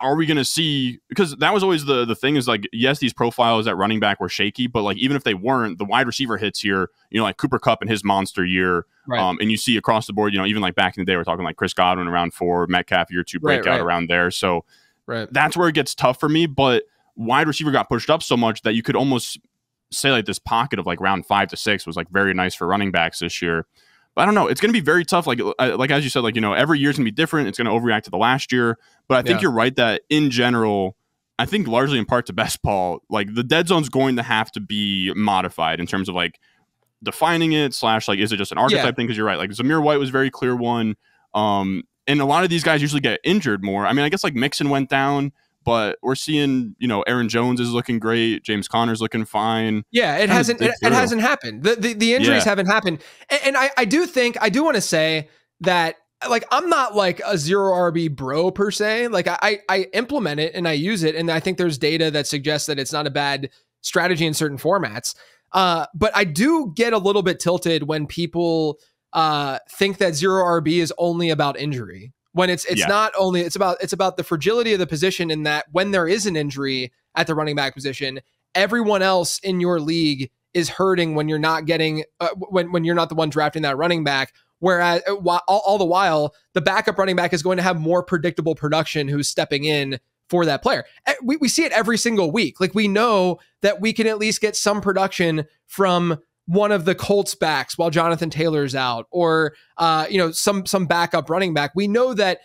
are we going to see, because that was always the thing is like, yes, these profiles at running back were shaky, but like even if they weren't, the wide receiver hits here, like Cooper Kupp in his monster year. Right. And you see across the board, even like back in the day, we're talking like Chris Godwin around 4, Metcalf year 2 breakout around there. So that's where it gets tough for me. But wide receiver got pushed up so much that you could almost say like this pocket of like round 5 to 6 was like very nice for running backs this year. But I don't know. It's going to be very tough. Like as you said, like, every year's going to be different. It's going to overreact to the last year. But I think you're right that in general, I think largely in part to best ball, like the dead zone's going to have to be modified in terms of like defining it / like, is it just an archetype thing? Because you're right. Like Zamir White was a very clear one. And a lot of these guys usually get injured more. I mean, I guess like Mixon went down, but we're seeing, Aaron Jones is looking great. James Conner's looking fine. Yeah, it hasn't happened. The injuries haven't happened. And I do want to say that, like, I'm not like a zero RB bro per se. Like I implement it and I use it. And I think there's data that suggests that it's not a bad strategy in certain formats. But I do get a little bit tilted when people think that zero RB is only about injury. When it's not only, it's about the fragility of the position, in that when there is an injury at the running back position, everyone else in your league is hurting when you're not getting when you're not the one drafting that running back. Whereas all the while, the backup running back is going to have more predictable production who's stepping in for that player. We see it every single week. Like, we know that we can at least get some production from one of the Colts backs while Jonathan Taylor's out, or some backup running back. We know that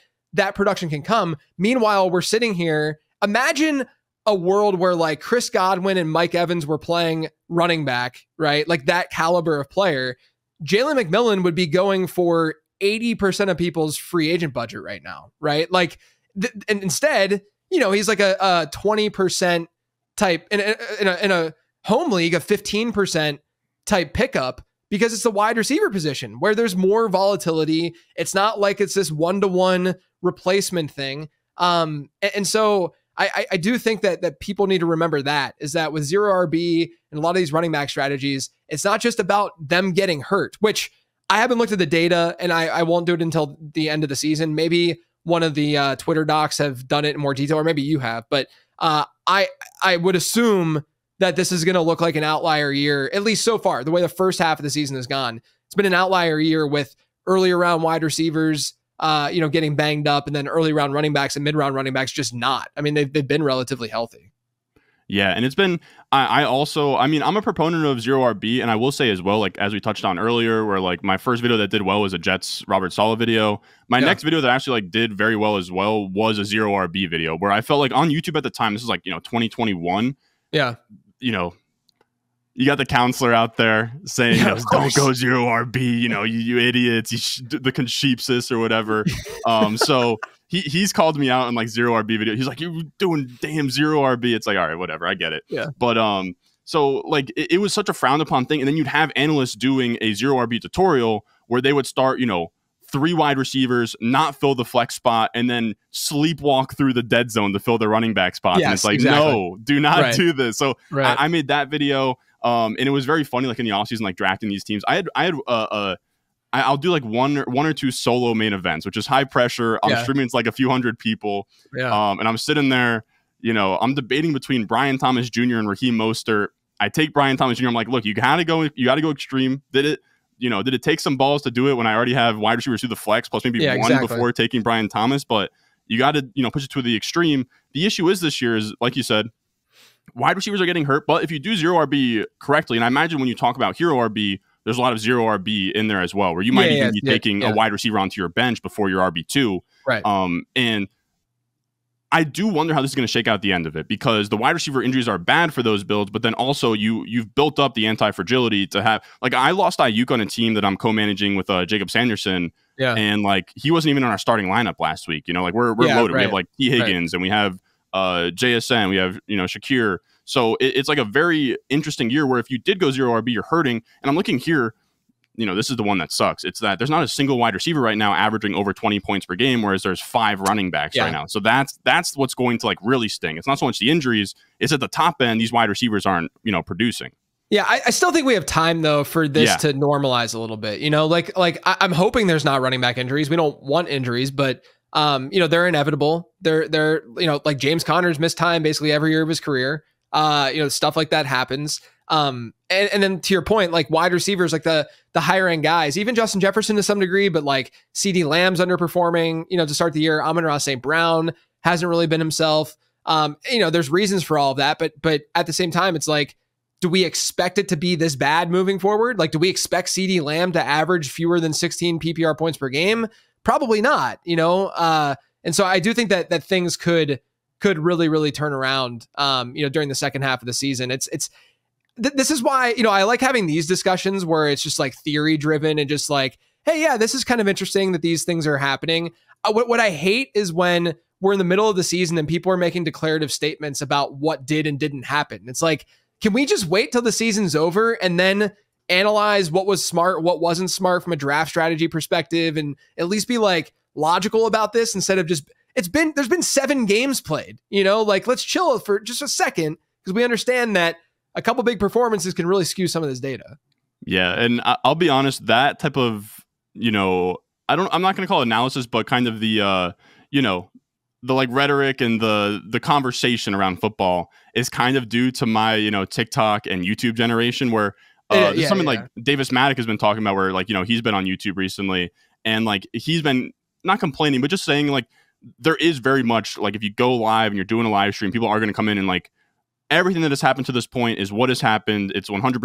production can come. Meanwhile, we're sitting here. Imagine a world where like Chris Godwin and Mike Evans were playing running back, right? Like that caliber of player. Jalen McMillan would be going for 80% of people's free agent budget right now, right? Like, and instead, he's like a 20% type in a home league, a 15% type pickup, because it's the wide receiver position where there's more volatility. It's not like it's this 1-to-1 replacement thing. And so I do think that people need to remember that with zero RB and a lot of these running back strategies, it's not just about them getting hurt, which I haven't looked at the data, and I won't do it until the end of the season. Maybe one of the Twitter docs have done it in more detail, or maybe you have, but I would assume that this is going to look like an outlier year, at least so far, the way the first half of the season has gone. It's been an outlier year with early round wide receivers, getting banged up, and then early round running backs and mid round running backs just not. I mean, they've been relatively healthy. Yeah, and it's been, I also, I mean, I'm a proponent of zero RB, and I will say as well, like, as we touched on earlier, where, like, my first video that did well was a Jets Robert Saleh video. My next video that actually, like, did very well as well was a zero RB video, where I felt like on YouTube at the time, this is like, 2021. Yeah. You got the counselor out there saying, don't go zero RB, you idiots, the sheepsis or whatever. So he's called me out in like zero RB video. He's like, you're doing damn zero RB. It's like, all right, whatever, I get it. Yeah. But so like it was such a frowned upon thing. And then you'd have analysts doing a zero RB tutorial where they would start, 3 wide receivers, not fill the flex spot, and then sleepwalk through the dead zone to fill the running back spots. And it's like, no, do not do this. So I made that video. And it was very funny, like in the offseason, like drafting these teams. I'll do like one or two solo main events, which is high pressure. I'm streaming, it's like a few hundred people. Yeah. And I'm sitting there, I'm debating between Brian Thomas Jr. and Raheem Mostert. I take Brian Thomas Jr. I'm like, look, you gotta go extreme. Did it take some balls to do it when I already have wide receivers through the flex, plus maybe one before taking Brian Thomas? But you got to, push it to the extreme. The issue is this year is, like you said, wide receivers are getting hurt. But if you do zero RB correctly, and I imagine when you talk about hero RB, there's a lot of zero RB in there as well, where you might even be taking a wide receiver onto your bench before your RB2. Right. And I do wonder how this is going to shake out at the end of it, because the wide receiver injuries are bad for those builds, but then also you've built up the anti-fragility to have, like, I lost Aiyuk on a team that I'm co-managing with Jacob Sanderson. Yeah. And like, he wasn't even in our starting lineup last week. Like we're loaded. Right. We have like T. Higgins and we have JSN, we have, Shakir. So it's like a very interesting year where if you did go zero RB, you're hurting. And I'm looking here, this is the one that sucks. It's that there's not a single wide receiver right now averaging over 20 points per game, whereas there's 5 running backs right now. So that's what's going to like really sting. It's not so much the injuries, it's at the top end, these wide receivers aren't, producing. Yeah, I still think we have time though for this to normalize a little bit. I'm hoping there's not running back injuries. We don't want injuries, but they're inevitable. They're like James Conner's missed time basically every year of his career. Stuff like that happens. And then to your point, like wide receivers, like the higher end guys, even Justin Jefferson to some degree, but like CD Lamb's underperforming, to start the year. Amon-Ra St. Brown hasn't really been himself. There's reasons for all of that, but at the same time, it's like, do we expect it to be this bad moving forward? Like, do we expect CD Lamb to average fewer than 16 PPR points per game? Probably not, and so I do think that things could really, really turn around, during the second half of the season. This is why, I like having these discussions where it's just like theory driven and just like, hey, yeah, this is kind of interesting that these things are happening. What I hate is when we're in the middle of the season and people are making declarative statements about what did and didn't happen. It's like, can we just wait till the season's over and then analyze what was smart, what wasn't smart from a draft strategy perspective, and at least be like logical about this instead of just, there's been 7 games played, like let's chill for just a second, because we understand that a couple big performances can really skew some of this data. Yeah. And I'll be honest, that type of, I'm not going to call it analysis, but kind of the, the like rhetoric and the conversation around football is kind of due to my, TikTok and YouTube generation, where like Davis Maddock has been talking about, where like, he's been on YouTube recently and like, he's been not complaining, but just saying like, there is very much like, if you go live and you're doing a live stream, people are going to come in and like, everything that has happened to this point is what has happened. It's 100%,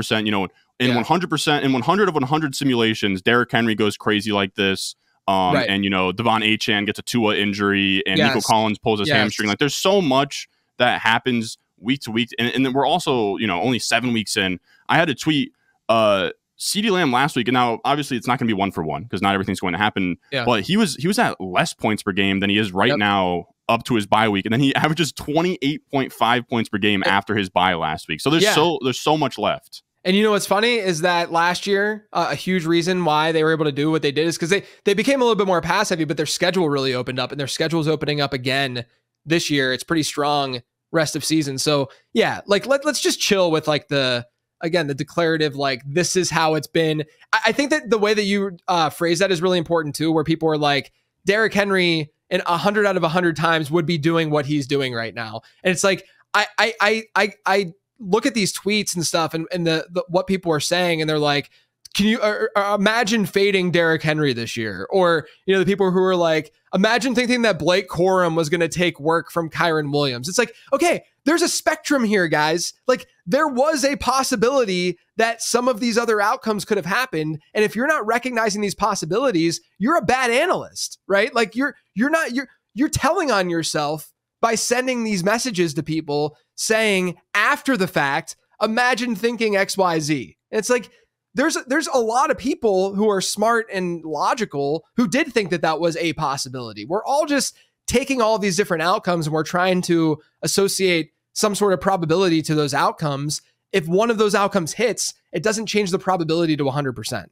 100%, in 100 of 100 simulations, Derrick Henry goes crazy like this. And, Devon Achane gets a Tua injury and Nico Collins pulls his hamstring. Like there's so much that happens week to week. And then we're also, only 7 weeks in. I had a tweet, CeeDee Lamb last week, and now obviously it's not going to be 1-for-1 because not everything's going to happen. Yeah. But he was at less points per game than he is right now up to his bye week, and then he averages 28.5 points per game after his bye last week. So there's so much left. And what's funny is that last year, a huge reason why they were able to do what they did is because they became a little bit more pass heavy, but their schedule really opened up, and their schedule is opening up again this year. It's pretty strong rest of season. So yeah, like let's just chill with like the declarative, like this is how it's been. I think that the way that you phrase that is really important too, where people are like, Derrick Henry in 100 out of 100 times would be doing what he's doing right now. And it's like, I look at these tweets and stuff and the what people are saying, and they're like, can you imagine fading Derrick Henry this year? Or, the people who are like, imagine thinking that Blake Corum was going to take work from Kyron Williams. It's like, okay, there's a spectrum here, guys. Like, there was a possibility that some of these other outcomes could have happened. And if you're not recognizing these possibilities, you're a bad analyst, right? Like, you're telling on yourself by sending these messages to people saying after the fact, imagine thinking XYZ. And it's like, there's a lot of people who are smart and logical who did think that was a possibility. We're all just taking all these different outcomes and we're trying to associate some sort of probability to those outcomes. If one of those outcomes hits, it doesn't change the probability to 100%.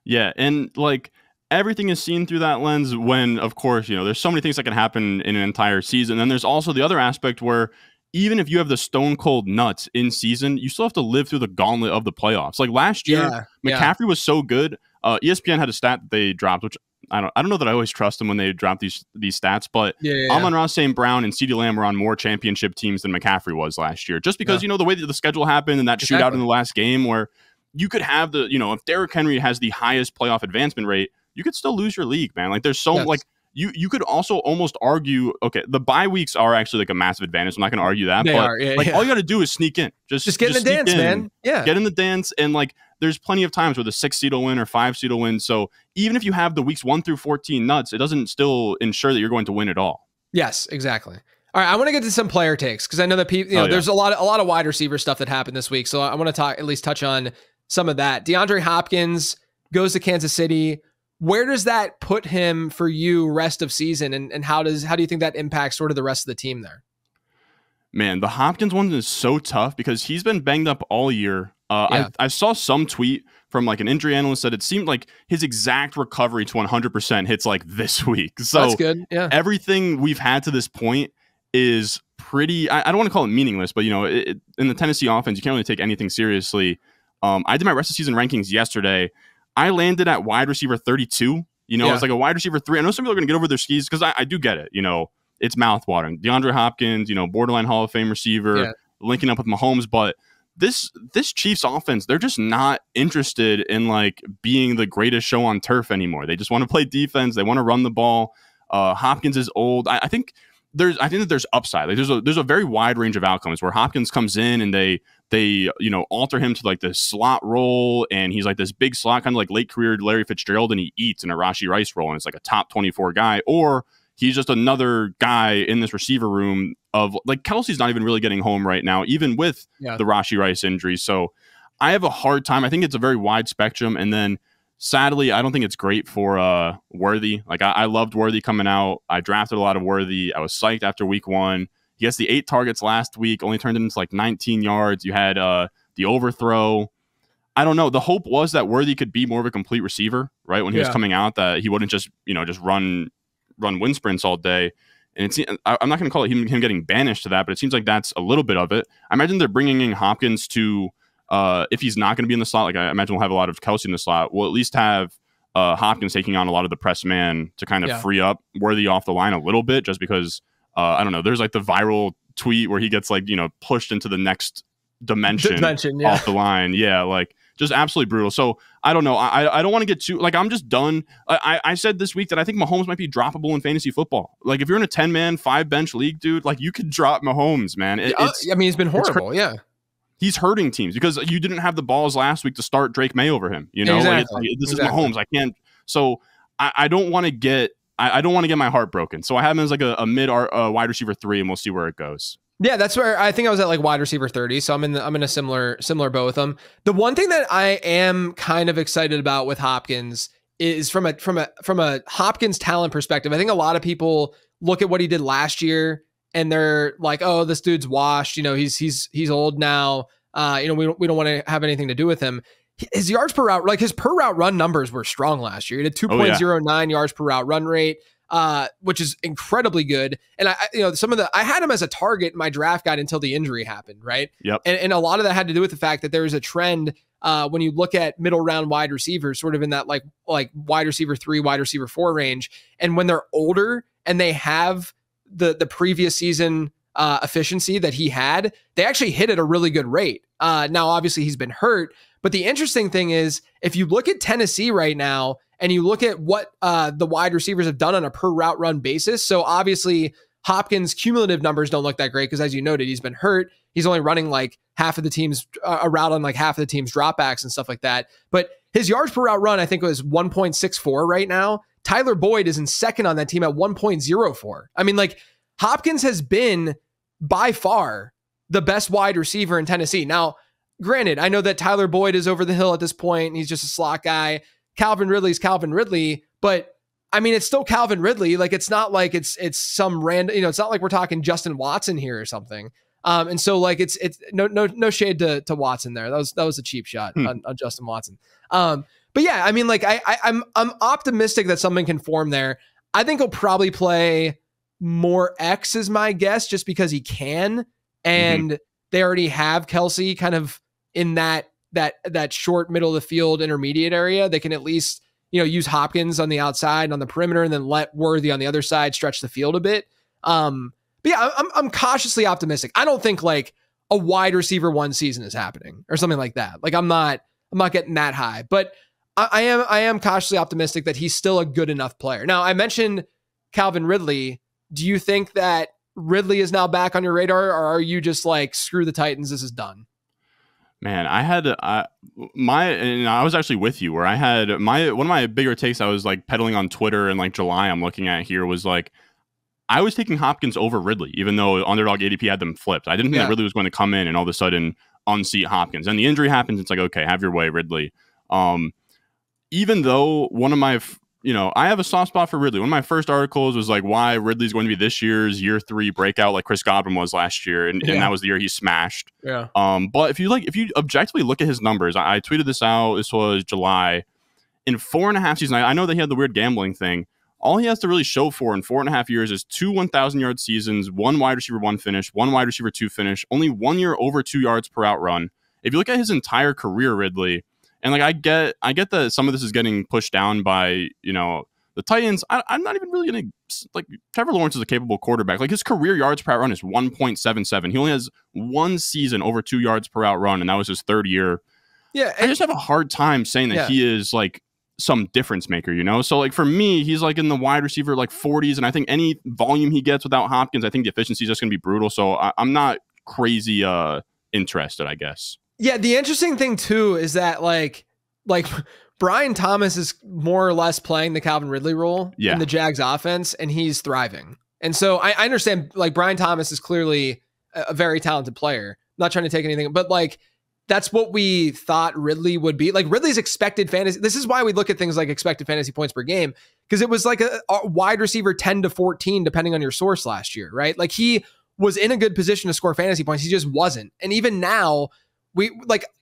Yeah. And like everything is seen through that lens when, of course, there's so many things that can happen in an entire season. And there's also the other aspect where even if you have the stone cold nuts in season, you still have to live through the gauntlet of the playoffs. Like last year, McCaffrey was so good. ESPN had a stat that they dropped, which I don't know that I always trust them when they drop these stats, but Amon-Ra St. Brown and CeeDee Lamb were on more championship teams than McCaffrey was last year. Just because, the way that the schedule happened and that shootout in the last game where you could have if Derrick Henry has the highest playoff advancement rate, you could still lose your league, man. Like there's so You could also almost argue, okay, the bye weeks are actually like a massive advantage. I'm not going to argue that, all you got to do is sneak in. Just get in the dance, man. Yeah. Get in the dance. And like, there's plenty of times where the 6 seed will win or 5 seed will win. So even if you have the weeks 1 through 14 nuts, it doesn't still ensure that you're going to win at all. Yes, exactly. All right, I want to get to some player takes because I know that people, there's a lot of wide receiver stuff that happened this week. So I want to at least touch on some of that. DeAndre Hopkins goes to Kansas City. Where does that put him for you rest of season? And how do you think that impacts sort of the rest of the team there? Man, the Hopkins one is so tough because he's been banged up all year. I saw some tweet from like an injury analyst that it seemed like his exact recovery to 100% hits like this week. So that's good. Yeah. Everything we've had to this point is pretty, I don't want to call it meaningless, but in the Tennessee offense, you can't really take anything seriously. I did my rest of season rankings yesterday. I landed at wide receiver 32. It's like a wide receiver 3. I know some people are going to get over their skis because I do get it. It's mouthwatering. DeAndre Hopkins, borderline Hall of Fame receiver, linking up with Mahomes. But this Chiefs offense, they're just not interested in like being the greatest show on turf anymore. They just want to play defense. They want to run the ball. Hopkins is old. I think that there's upside. Like there's a very wide range of outcomes where Hopkins comes in and they alter him to like this slot role, and he's like this big slot, kind of like late career Larry Fitzgerald, and he eats in a Rashee Rice role, and it's like a top 24 guy, or he's just another guy in this receiver room of like Kelsey's not even really getting home right now, even with the Rashee Rice injury. So I have a hard time. I think it's a very wide spectrum, and then sadly, I don't think it's great for Worthy. Like I loved Worthy coming out. I drafted a lot of Worthy. I was psyched after week 1. He has the 8 targets last week, only turned into like 19 yards. You had the overthrow. I don't know. The hope was that Worthy could be more of a complete receiver, right? When he was coming out, that he wouldn't just run wind sprints all day. And I'm not going to call it him getting banished to that, but it seems like that's a little bit of it. I imagine they're bringing in Hopkins to, if he's not going to be in the slot, like I imagine we'll have a lot of Kelsey in the slot, we'll at least have Hopkins taking on a lot of the press man to kind of free up Worthy off the line a little bit, just because I don't know. There's like the viral tweet where he gets like, pushed into the next dimension off the line. Yeah. Like just absolutely brutal. So I don't know. I don't want to get too, like, I'm just done. I said this week that I think Mahomes might be droppable in fantasy football. Like if you're in a 10-man 5-bench league, dude, like you could drop Mahomes, man. He's been horrible. He's hurting teams because you didn't have the balls last week to start Drake May over him. Exactly. This is Mahomes. I can't. So I don't want to get. I don't want to get my heart broken. So I have him as like a mid wide receiver 3, and we'll see where it goes. Yeah, that's where I think I was at, like wide receiver 30. So I'm in a similar boat with him. The one thing that I am kind of excited about with Hopkins is from a Hopkins talent perspective. I think a lot of people look at what he did last year and they're like, "Oh, this dude's washed. He's old now. We don't want to have anything to do with him." His yards per route, like his per route run numbers were strong last year. He had 2.09 yards per route run rate, which is incredibly good. And I had him as a target in my draft guide until the injury happened, right? Yep. And a lot of that had to do with the fact that there is a trend when you look at middle round wide receivers, sort of in that like wide receiver 3, wide receiver 4 range. And when they're older and they have the previous season efficiency that he had, they actually hit at a really good rate. Now, obviously, he's been hurt, But the interesting thing is, if you look at Tennessee right now and you look at what the wide receivers have done on a per route run basis, so obviously Hopkins' cumulative numbers don't look that great because, as you noted, he's been hurt. He's only running like half of the team's a route on like half of the team's dropbacks and stuff like that. But his yards per route run, I think, was 1.64 right now. Tyler Boyd is in second on that team at 1.04. I mean, like, Hopkins has been by far the best wide receiver in Tennessee. Now, granted, I know that Tyler Boyd is over the hill at this point, and he's just a slot guy. Calvin Ridley's Calvin Ridley, but I mean, it's still Calvin Ridley. Like, it's not like it's some random, it's not like we're talking Justin Watson here or something. And so like, it's no shade to Watson there. That was a cheap shot on Justin Watson. But yeah, I mean, like I'm optimistic that something can form there. I think he'll probably play more X is my guess, just because he can. And they already have Kelsey kind of in that short middle of the field intermediate area. They can at least, use Hopkins on the outside on the perimeter and then let Worthy on the other side stretch the field a bit. But yeah, I'm cautiously optimistic. I don't think like a wide receiver one season is happening or something like that. Like I'm not getting that high, but I am cautiously optimistic that he's still a good enough player. Now, I mentioned Calvin Ridley. Do you think that Ridley is now back on your radar, or are you just like, screw the Titans, this is done? Man, I was actually with you where I had one of my bigger takes I was like peddling on Twitter in like July I'm looking at here was like, I was taking Hopkins over Ridley, even though underdog ADP had them flipped. I didn't think that Ridley was going to come in and all of a sudden unseat Hopkins. And the injury happens, it's like, okay, have your way, Ridley. Even though one of my, I have a soft spot for Ridley. One of my first articles was like why Ridley's going to be this year's year 3 breakout like Chris Godwin was last year. And that was the year he smashed. Yeah. But if you objectively look at his numbers, I tweeted this out. This was July. In 4.5 seasons, I know that he had the weird gambling thing. All he has to really show for in 4.5 years is 2 1,000-yard seasons, 1 wide receiver 1 finish, 1 wide receiver 2 finish, only 1 year over 2 yards per out run. If you look at his entire career, Ridley, and like I get that some of this is getting pushed down by the Titans. I'm not even really gonna like Trevor Lawrence is a capable quarterback. Like his career yards per out run is 1.77. He only has 1 season over 2 yards per out run, and that was his 3rd year. Yeah, I just have a hard time saying that he is like some difference maker, So like for me, he's like in the wide receiver like 40s, and I think any volume he gets without Hopkins, I think the efficiency is just going to be brutal. So I'm not crazy interested, I guess. Yeah, the interesting thing too is that like Brian Thomas is more or less playing the Calvin Ridley role in the Jags offense, and he's thriving. And so I understand like Brian Thomas is clearly a very talented player. I'm not trying to take anything, but like that's what we thought Ridley would be. Like Ridley's expected fantasy. This is why we look at things like expected fantasy points per game, because it was like a wide receiver 10 to 14, depending on your source last year, right? Like he was in a good position to score fantasy points. He just wasn't. And even now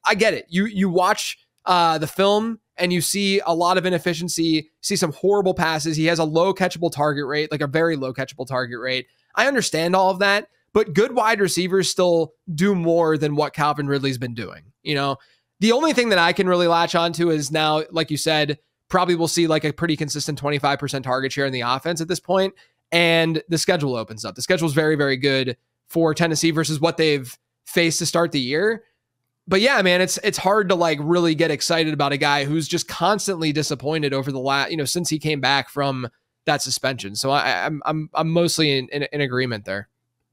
I get it. You watch the film and you see a lot of inefficiency, see some horrible passes. He has a low catchable target rate, like a very low catchable target rate. I understand all of that. But good wide receivers still do more than what Calvin Ridley's been doing. The only thing that I can really latch onto is now, like you said, probably we'll see like a pretty consistent 25% target share in the offense at this point, and the schedule opens up. The schedule is very, very good for Tennessee versus what they've faced to start the year. But yeah, man, it's hard to like really get excited about a guy who's just constantly disappointed over the last, since he came back from that suspension. So I'm mostly in agreement there.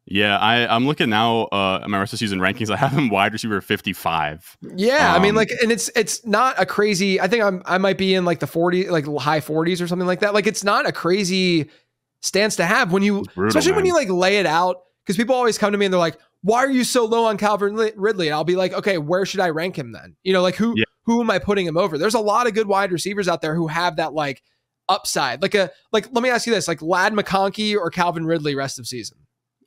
Yeah, I'm looking now at my rest of the season rankings. I have him wide receiver 55. Yeah, I mean, like, and it's not a crazy. I think I might be in like the 40, like high 40s or something like that. Like, it's not a crazy stance to have when you, especially when you like lay it out. Because people always come to me and they're like, "Why are you so low on Calvin Ridley?" And I'll be like, "Okay, where should I rank him then? Like who am I putting him over?" There's a lot of good wide receivers out there who have that like upside. Like let me ask you this: like Ladd McConkey or Calvin Ridley rest of season?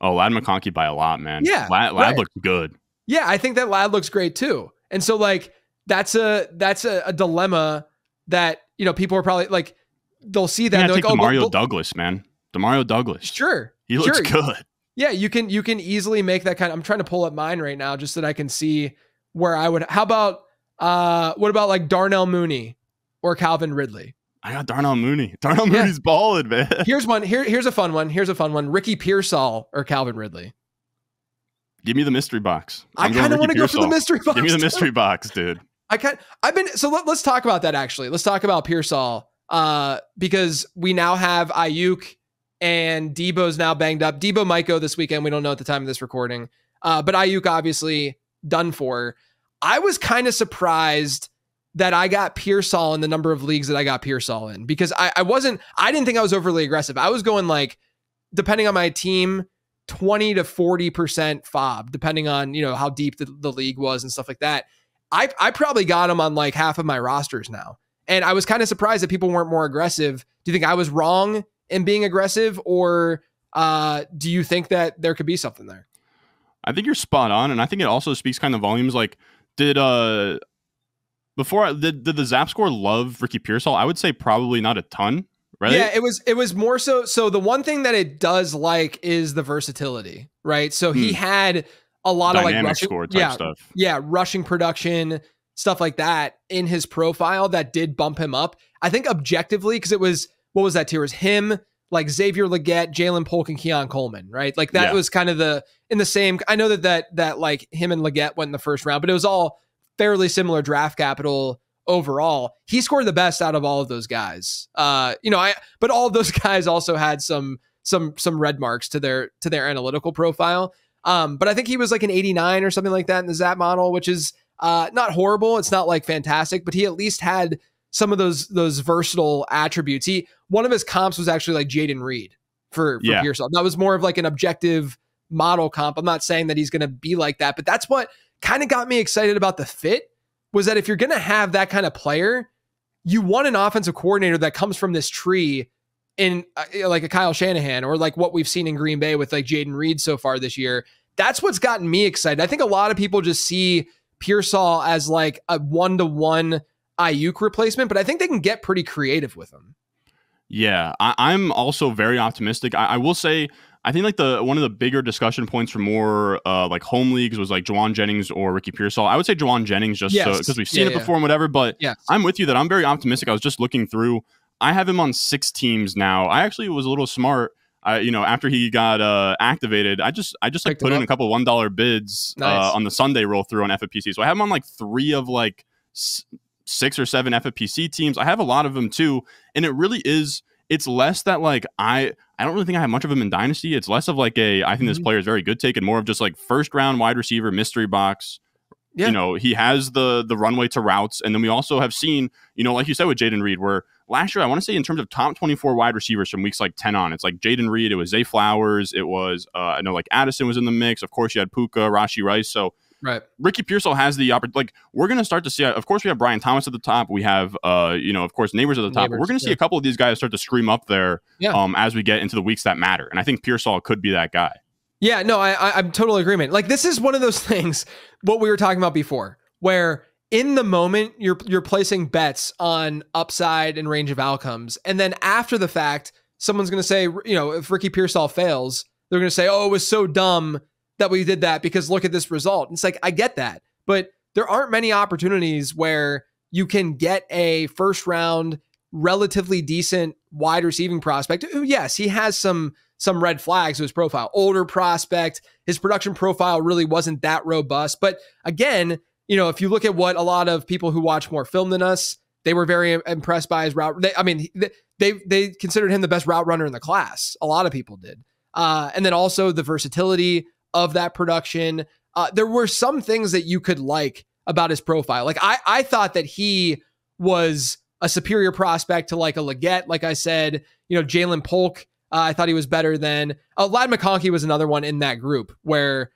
Oh, Ladd McConkey by a lot, man. Yeah. Ladd looks good. Yeah, I think that Ladd looks great too. And so like that's a dilemma that, people are probably like, they'll see that. Yeah, they're like, oh, Demario Douglas, man. Demario Douglas. Sure. He looks good. Yeah, you can easily make that I'm trying to pull up mine right now just so that I can see where I would. How about what about like Darnell Mooney or Calvin Ridley? I got Darnell Mooney. Darnell Mooney's balling, man. Here's one. Here's a fun one. Ricky Pearsall or Calvin Ridley? Give me the mystery box. I kind of want to go for the mystery box. Give me the mystery box, dude. Let's talk about that actually. Let's talk about Pearsall because we now have Aiyuk and Debo's now banged up. Debo might go this weekend. We don't know at the time of this recording. But Aiyuk obviously done for. I was kind of surprised that I got Pearsall in the number of leagues that I got Pearsall in because I didn't think I was overly aggressive. I was going like, depending on my team, 20 to 40% FOB, depending on, how deep the league was and stuff like that. I probably got him on like half of my rosters now. And I was kind of surprised that people weren't more aggressive. Do you think I was wrong in being aggressive, or do you think that there could be something there? I think you're spot on. And I think it also speaks kind of volumes. Like, did the Zap score love Ricky Pearsall? I would say probably not a ton. Right? Yeah, it was more so. So the one thing that it does like is the versatility, right? So he had a lot dynamic of like rushing, score type stuff. Yeah, rushing production, stuff like that in his profile that did bump him up. I think objectively, because it was, what was that tier? It was him, like Xavier Legette, Jalen Polk, and Keon Coleman, right? Like that was kind of in the same. I know that like him and Legette went in the first round, but it was all fairly similar draft capital. Overall, he scored the best out of all of those guys. But all of those guys also had some red marks to their analytical profile. But I think he was like an 89 or something like that in the Zap model, which is not horrible. It's not like fantastic, but he at least had some of those versatile attributes. One of his comps was actually like Jaden Reed for Pearsall. That was more of like an objective model comp. I'm not saying that he's going to be like that, but that's what kind of got me excited about the fit. Was that if you're going to have that kind of player, you want an offensive coordinator that comes from this tree in like a Kyle Shanahan or like what we've seen in Green Bay with like Jaden Reed so far this year. That's what's gotten me excited. I think a lot of people just see Pearsall as like a 1-to-1 Aiyuk replacement, but I think they can get pretty creative with him. Yeah, I'm also very optimistic. I will say, I think like one of the bigger discussion points for more like home leagues was like Juwan Jennings or Ricky Pearsall. I would say Juwan Jennings just because we've seen it before and whatever. But I'm with you that I'm very optimistic. I was just looking through. I have him on 6 teams now. I actually was a little smart. After he got activated, I just like put in a couple $1 bids on the Sunday roll through on FFPC. So I have him on like 3 of like 6 or 7 FFPC teams. I have a lot of them too, and it really is. It's less that like I don't really think I have much of him in Dynasty. It's less of like I think this player is very good take and more of just like first round wide receiver mystery box. Yeah. He has the runway to routes, and then we also have seen like you said with Jaden Reed, where last year I want to say in terms of top 24 wide receivers from weeks like 10 on, it's like Jaden Reed, it was Zay Flowers, it was I know like Addison was in the mix. Of course, you had Puka, Rashee Rice, so. Right. Ricky Pearsall has the opportunity. Like, we're going to start to see, of course, we have Brian Thomas at the top. We have, of course, Neighbors at the top. But we're going to see a couple of these guys start to scream up there as we get into the weeks that matter. And I think Pearsall could be that guy. Yeah, no, I'm totally agreement. Like, this is one of those things, what we were talking about before, where in the moment, you're placing bets on upside and range of outcomes. And then after the fact, someone's going to say, if Ricky Pearsall fails, they're going to say, oh, it was so dumb that we did that because look at this result. It's like, I get that, but there aren't many opportunities where you can get a first round, relatively decent wide receiving prospect. Yes, he has some red flags to his profile. Older prospect, his production profile really wasn't that robust. But again, if you look at what a lot of people who watch more film than us, they were very impressed by his route. They considered him the best route runner in the class. A lot of people did. And then also the versatility of that production. There were some things that you could like about his profile. Like I thought that he was a superior prospect to like a Legette. Like I said, Jalen Polk, I thought he was better than Ladd McConkey was another one in that group where,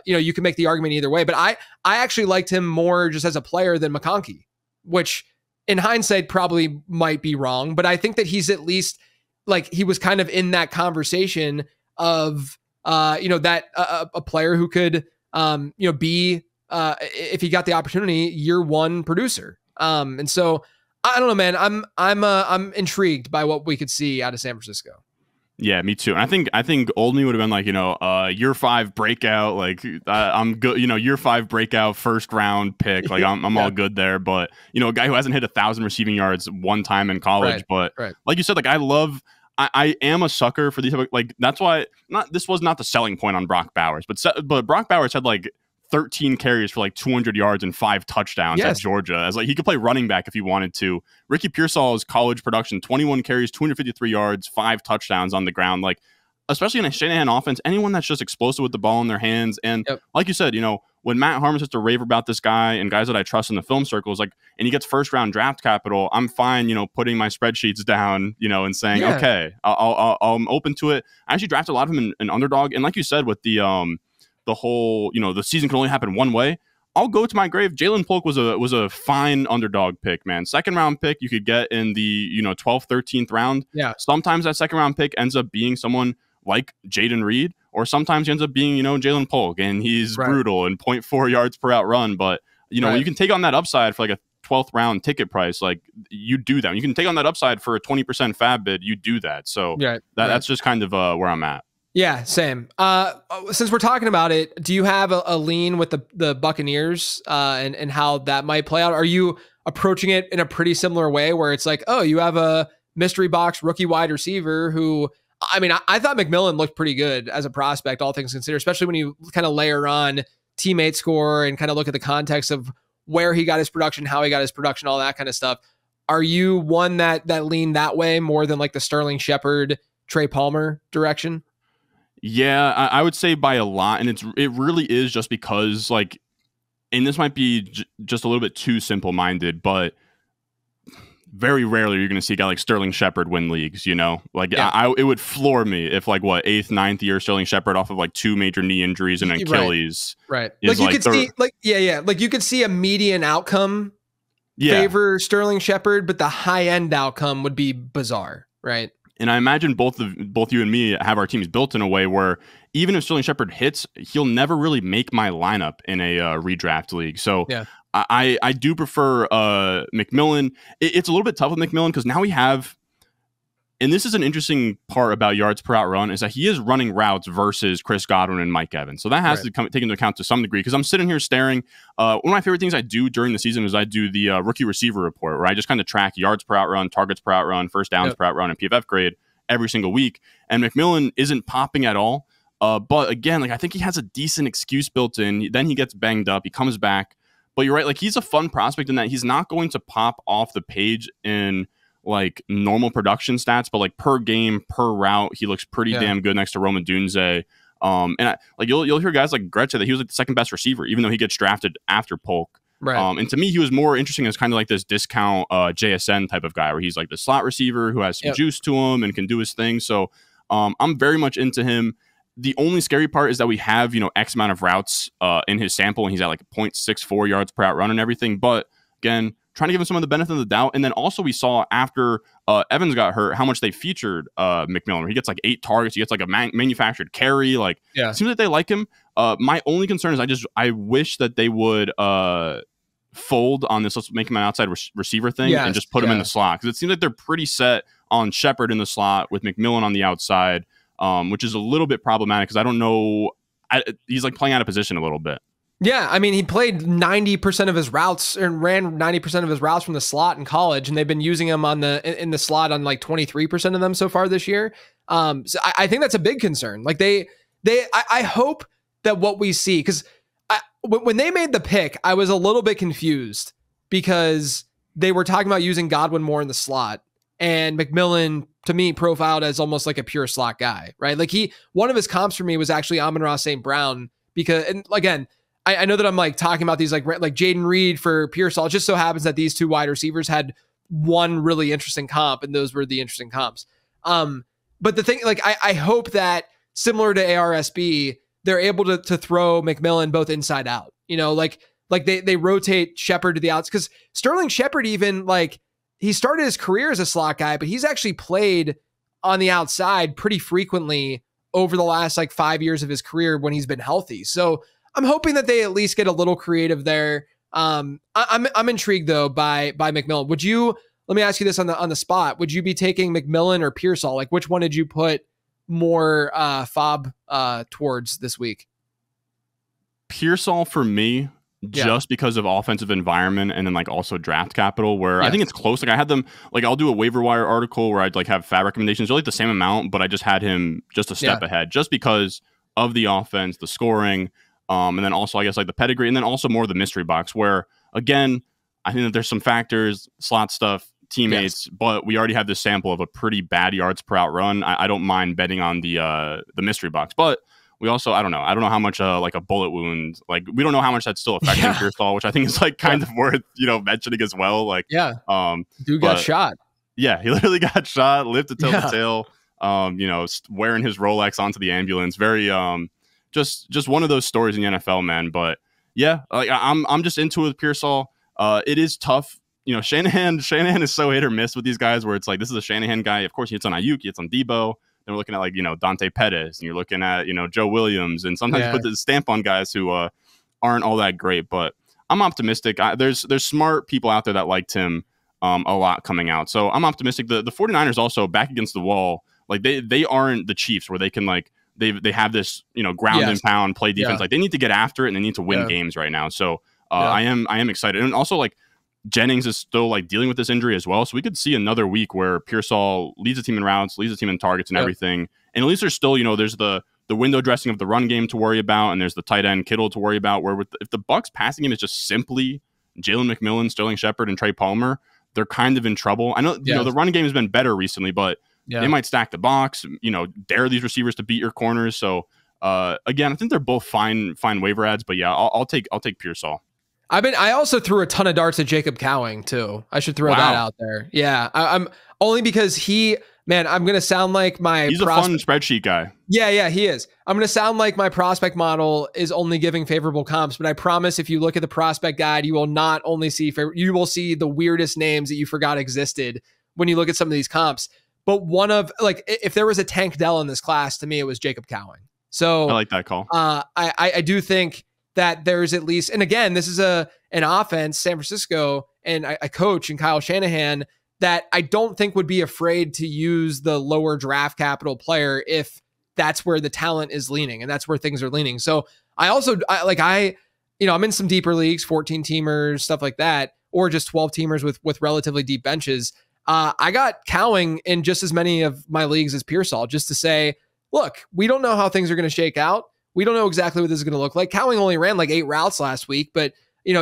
you can make the argument either way, but I actually liked him more just as a player than McConkey, which in hindsight probably might be wrong, but I think that he's at least like, he was kind of in that conversation of, that a player who could, be, if he got the opportunity, year one producer. And so I don't know, man, I'm intrigued by what we could see out of San Francisco. Yeah, me too. And I think old me would have been like, year 5 breakout, like I'm good, year 5 breakout, first round pick. Like I'm all good there. But, a guy who hasn't hit 1,000 receiving yards one time in college. Right, but like you said, like I am a sucker for these, like, that's why this was not the selling point on Brock Bowers, but Brock Bowers had like 13 carries for like 200 yards and 5 touchdowns at Georgia. As like he could play running back if he wanted to. Ricky Pearsall's college production, 21 carries, 253 yards, 5 touchdowns on the ground. Like, especially in a Shanahan offense, anyone that's just explosive with the ball in their hands. And like you said, you know, when Matt Harmon has to rave about this guy and guys that I trust in the film circles, like, and he gets first round draft capital, I'm fine, you know, putting my spreadsheets down, you know, and saying, okay, I'm open to it. I actually drafted a lot of them in underdog. And like you said, with the whole, you know, the season can only happen one way. I'll go to my grave. Jalen Polk was a fine underdog pick, man. Second round pick you could get in the, you know, 12th, 13th round. Yeah. Sometimes that second round pick ends up being someone like Jaden Reed, or sometimes he ends up being, you know, Jalen Polk, and he's brutal and 0.4 yards per out run. But, you know, when you can take on that upside for like a 12th round ticket price, like, you do that. When you can take on that upside for a 20% fab bid, you do that. So that's just kind of where I'm at. Yeah, same. Since we're talking about it, do you have a lean with the Buccaneers and how that might play out? Are you approaching it in a pretty similar way where it's like, oh, you have a mystery box rookie wide receiver who, I mean, I thought McMillan looked pretty good as a prospect, all things considered, especially when you kind of layer on teammate score and kind of look at the context of where he got his production, how he got his production, all that kind of stuff. Are you one that lean that way more than like the Sterling Shepard, Trey Palmer direction? Yeah, I would say by a lot. And it really is just because, like, and this might be just a little bit too simple-minded, but very rarely you're going to see a guy like Sterling Shepard win leagues, you know? Like, it would floor me if, like, 8th, 9th year Sterling Shepard off of, like, 2 major knee injuries and Achilles. Right. Like, you could see, like, like, you could see a median outcome favor Sterling Shepard, but the high-end outcome would be bizarre, right? And I imagine both you and me have our teams built in a way where even if Sterling Shepard hits, he'll never really make my lineup in a redraft league. So I do prefer McMillan. It's a little bit tough with McMillan because now we have, and this is an interesting part about yards per out run, is that he is running routes versus Chris Godwin and Mike Evans. So that has to take into account to some degree, because I'm sitting here staring. One of my favorite things I do during the season is I do the rookie receiver report, where I just kind of track yards per out run, targets per out run, first downs per out run, and PFF grade every single week. And McMillan isn't popping at all. But again, like, I think he has a decent excuse built in. Then he gets banged up. He comes back. But you're right. Like, he's a fun prospect in that he's not going to pop off the page in like normal production stats, but like per game, per route, he looks pretty damn good next to Roma Dunze. And you'll hear guys like Gretsch that he was like the second best receiver, even though he gets drafted after Polk. Right. And to me, he was more interesting as kind of like this discount JSN type of guy, where he's like the slot receiver who has some juice to him and can do his thing. So I'm very much into him. The only scary part is that we have, you know, X amount of routes in his sample, and he's at like 0.64 yards per out run and everything. But again, trying to give him some of the benefit of the doubt. And then also we saw after Evans got hurt how much they featured McMillan, where he gets like 8 targets. He gets like a manufactured carry. Like, it seems like they like him. My only concern is I wish that they would fold on this, let's make him an outside receiver thing and just put him in the slot. Because it seems like they're pretty set on Shepard in the slot with McMillan on the outside, which is a little bit problematic because I don't know. He's like playing out of position a little bit. Yeah, I mean, he played 90% of his routes and ran 90% of his routes from the slot in college, and they've been using him in the slot on like 23% of them so far this year. So I think that's a big concern. Like I hope that what we see, because when they made the pick, I was a little bit confused because they were talking about using Godwin more in the slot, and McMillan to me profiled as almost like a pure slot guy, right? Like one of his comps for me was actually Amon-Ra St. Brown, because, and again, I know that I'm like talking about these like Jaden Reed for Pearsall. It just so happens that these two wide receivers had one really interesting comp, and those were the interesting comps. But the thing, like, I hope that similar to ARSB, they're able to throw McMillan both inside out. You know, like they rotate Shepard to the outs, because Sterling Shepard, even like, he started his career as a slot guy, but he's actually played on the outside pretty frequently over the last like 5 years of his career when he's been healthy. So I'm hoping that they at least get a little creative there. I'm intrigued though by McMillan. Let me ask you this on the spot. Would you be taking McMillan or Pearsall? Like, which one did you put more fob towards this week? Pearsall for me, just because of offensive environment, and then like also draft capital, where I think it's close. Like, I had them, like, I'll do a waiver wire article where I'd like have fab recommendations. They're like the same amount, but I just had him just a step ahead, just because of the offense, the scoring. And then also, I guess, like the pedigree, and then also more the mystery box, where, again, I think that there's some factors, slot stuff, teammates, but we already have this sample of a pretty bad yards per out run. I don't mind betting on the mystery box, but we also, I don't know how much like a bullet wound, like we don't know how much that's still affecting Pearsall, which I think is like kind of worth, mentioning as well. Like, dude got shot. Yeah, he literally got shot, lived to tell the tale. Wearing his Rolex onto the ambulance. Very just one of those stories in the NFL, man. But yeah, like I'm just into it with Pearsall. It is tough. Shanahan is so hit or miss with these guys, where it's like, this is a Shanahan guy. Of course, he hits on Aiyuk, he hits on Debo. Then we're looking at like, Dante Pettis, and you're looking at, Joe Williams, and sometimes you put the stamp on guys who aren't all that great. But I'm optimistic. There's smart people out there that liked him a lot coming out. So I'm optimistic. The 49ers also back against the wall. Like they aren't the Chiefs, where they can like they have this ground and pound play defense. Like they need to get after it, and they need to win games right now. So I am excited. And also, like, Jennings is still like dealing with this injury as well, so we could see another week where Pearsall leads the team in routes, leads the team in targets and everything. And at least there's still there's the window dressing of the run game to worry about, and there's the tight end Kittle to worry about. Where if the Bucs passing game is just simply Jalen McMillan, Sterling Shepard, and Trey Palmer, they're kind of in trouble. I know the run game has been better recently, but they might stack the box, dare these receivers to beat your corners. So again, I think they're both fine waiver ads, but yeah, I'll take Pearsall. I also threw a ton of darts at Jacob Cowing too. I should throw that out there. Yeah. I'm only because I'm going to sound like he's a fun spreadsheet guy. Yeah, he is. I'm going to sound like my prospect model is only giving favorable comps, but I promise if you look at the prospect guide, you will not only see you will see the weirdest names that you forgot existed when you look at some of these comps. But if there was a Tank Dell in this class, to me, it was Jacob Cowing. So I like that call. I do think that there's at least, and again, this is an offense, San Francisco, and a coach in Kyle Shanahan that I don't think would be afraid to use the lower draft capital player if that's where the talent is leaning and that's where things are leaning. So I'm in some deeper leagues, 14 teamers, stuff like that, or just 12 teamers with relatively deep benches. I got Cowing in just as many of my leagues as Pearsall, just to say, look, we don't know how things are going to shake out. We don't know exactly what this is going to look like. Cowing only ran like 8 routes last week, but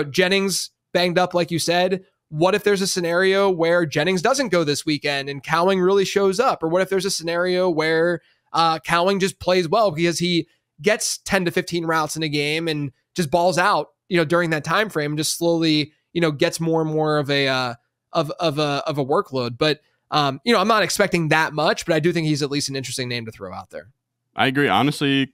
Jennings banged up, like you said. What if there's a scenario where Jennings doesn't go this weekend and Cowing really shows up? Or what if there's a scenario where Cowing just plays well because he gets 10 to 15 routes in a game and just balls out, during that time frame, and just slowly, gets more and more of a workload. But I'm not expecting that much, but I do think he's at least an interesting name to throw out there. I agree. Honestly,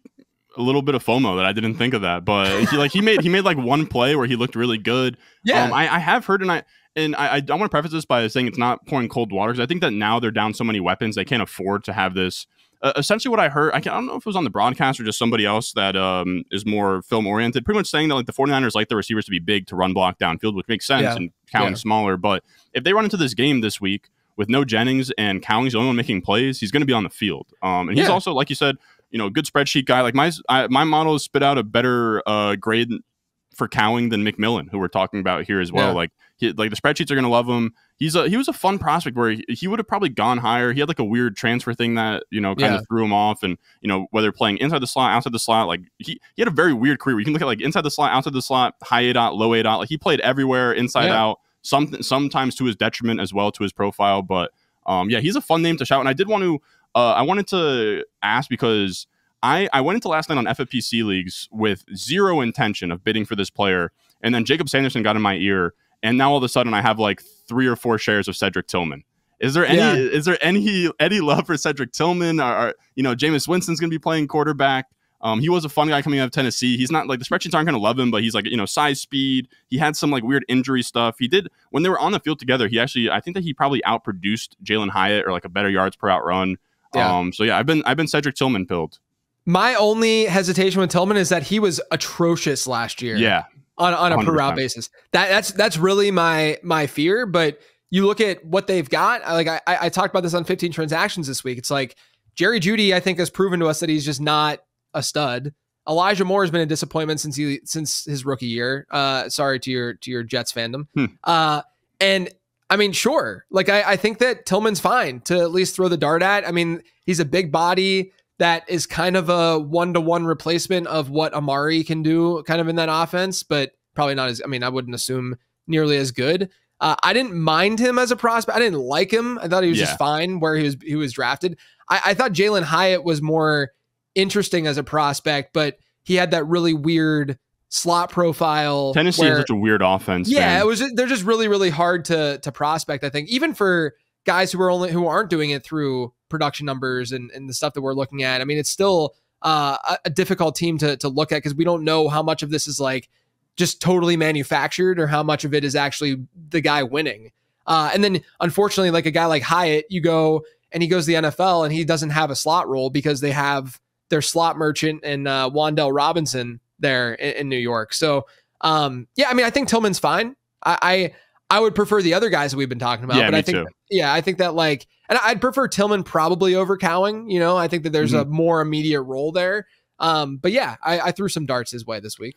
a little bit of FOMO that I didn't think of that, but he made like one play where he looked really good. Yeah. I have heard, and I want to preface this by saying it's not pouring cold water, because I think that now they're down so many weapons, they can't afford to have this. Essentially what I heard, I don't know if it was on the broadcast or just somebody else that is more film oriented, pretty much saying that like the 49ers like the receivers to be big to run block downfield, which makes sense, and Cowing smaller. But if they run into this game this week with no Jennings and Cowing's the only one making plays, he's going to be on the field. And he's also, like you said, good spreadsheet guy. Like my model has spit out a better grade for Cowing than McMillan, who we're talking about here as well. Like the spreadsheets are going to love him. He was a fun prospect where he would have probably gone higher. He had like a weird transfer thing that kind of threw him off, and whether playing inside the slot, outside the slot, like he had a very weird career. You can look at like inside the slot, outside the slot, high A dot, low A dot. Like he played everywhere, inside out. Sometimes to his detriment as well to his profile, but he's a fun name to shout. And I did want to I wanted to ask, because I went into last night on FFPC leagues with zero intention of bidding for this player, and then Jacob Sanderson got in my ear, and now all of a sudden I have like 3 or 4 shares of Cedric Tillman. Is there any love for Cedric Tillman? Jameis Winston's going to be playing quarterback. He was a fun guy coming out of Tennessee. He's not like, the spreadsheets aren't going to love him, but he's like, size, speed. He had some like weird injury stuff. He did, when they were on the field together, I think that he probably outproduced Jalen Hyatt, or like a better yards per out run. I've been Cedric Tillman pilled. My only hesitation with Tillman is that he was atrocious last year. Yeah. On a 100%. Per route basis. That's really my fear. But you look at what they've got. I talked about this on 15 transactions this week. It's like Jerry Jeudy, I think, has proven to us that he's just not a stud. Elijah Moore has been a disappointment since his rookie year. Sorry to your Jets fandom. And I mean, sure. Like I think that Tillman's fine to at least throw the dart at. I mean, he's a big body. that is kind of a 1-to-1 replacement of what Amari can do kind of in that offense, but probably not as, I mean, I wouldn't assume nearly as good. I didn't mind him as a prospect. I didn't like him. I thought he was just fine where he was drafted. I thought Jalen Hyatt was more interesting as a prospect, but he had that really weird slot profile. Tennessee is such a weird offense. Yeah, they're just really, really hard to prospect, I think, even for guys who aren't doing it through production numbers and the stuff that we're looking at. I mean, it's still a difficult team to look at because we don't know how much of this is like just totally manufactured or how much of it is actually the guy winning. And then unfortunately, like a guy like Hyatt, you go and he goes to the NFL and he doesn't have a slot role because they have their slot merchant and Wan'Dale Robinson there in New York. So I mean, I think Tillman's fine. I would prefer the other guys that we've been talking about, but I think, I think that like, and I'd prefer Tillman probably over Cowing. You know, I think that there's a more immediate role there. But yeah, I threw some darts his way this week.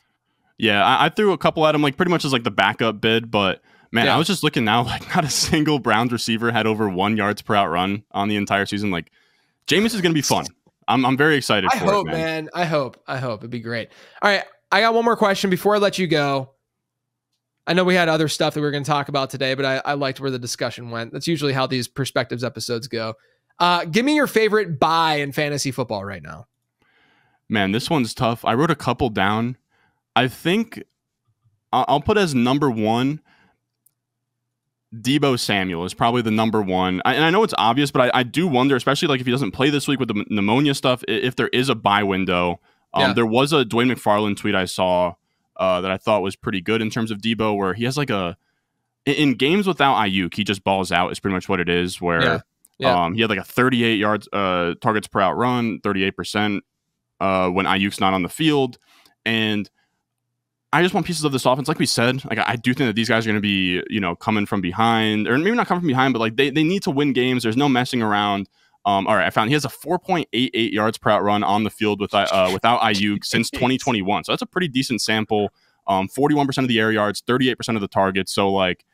Yeah, I threw a couple at him, like pretty much as like the backup bid, but man, I was just looking now, like not a single Browns receiver had over 1 yards per out run on the entire season. Like Jameis is going to be fun. I'm very excited for it, man. I hope it'd be great. All right. I got one more question before I let you go. I know we had other stuff that we were going to talk about today, but I liked where the discussion went. That's usually how these perspectives episodes go. Give me your favorite buy in fantasy football right now. Man, this one's tough. I wrote a couple down. I think I'll put as number one, Deebo Samuel is probably the number one. And I know it's obvious, but I do wonder, especially like if he doesn't play this week with the pneumonia stuff, if there is a buy window. There was a Dwayne McFarland tweet I saw that I thought was pretty good in terms of Deebo, where he has like in games without Aiyuk, he just balls out is pretty much what it is, where he had like a 38 yards targets per out run, 38% when Ayuk's not on the field. And I just want pieces of this offense. Like we said, like I do think that these guys are going to be, coming from behind, or maybe not coming from behind, but like they need to win games. There's no messing around. All right, I found he has a 4.88 yards per out run on the field without Aiyuk since 2021. So that's a pretty decent sample. 41% of the air yards, 38% of the targets. So like,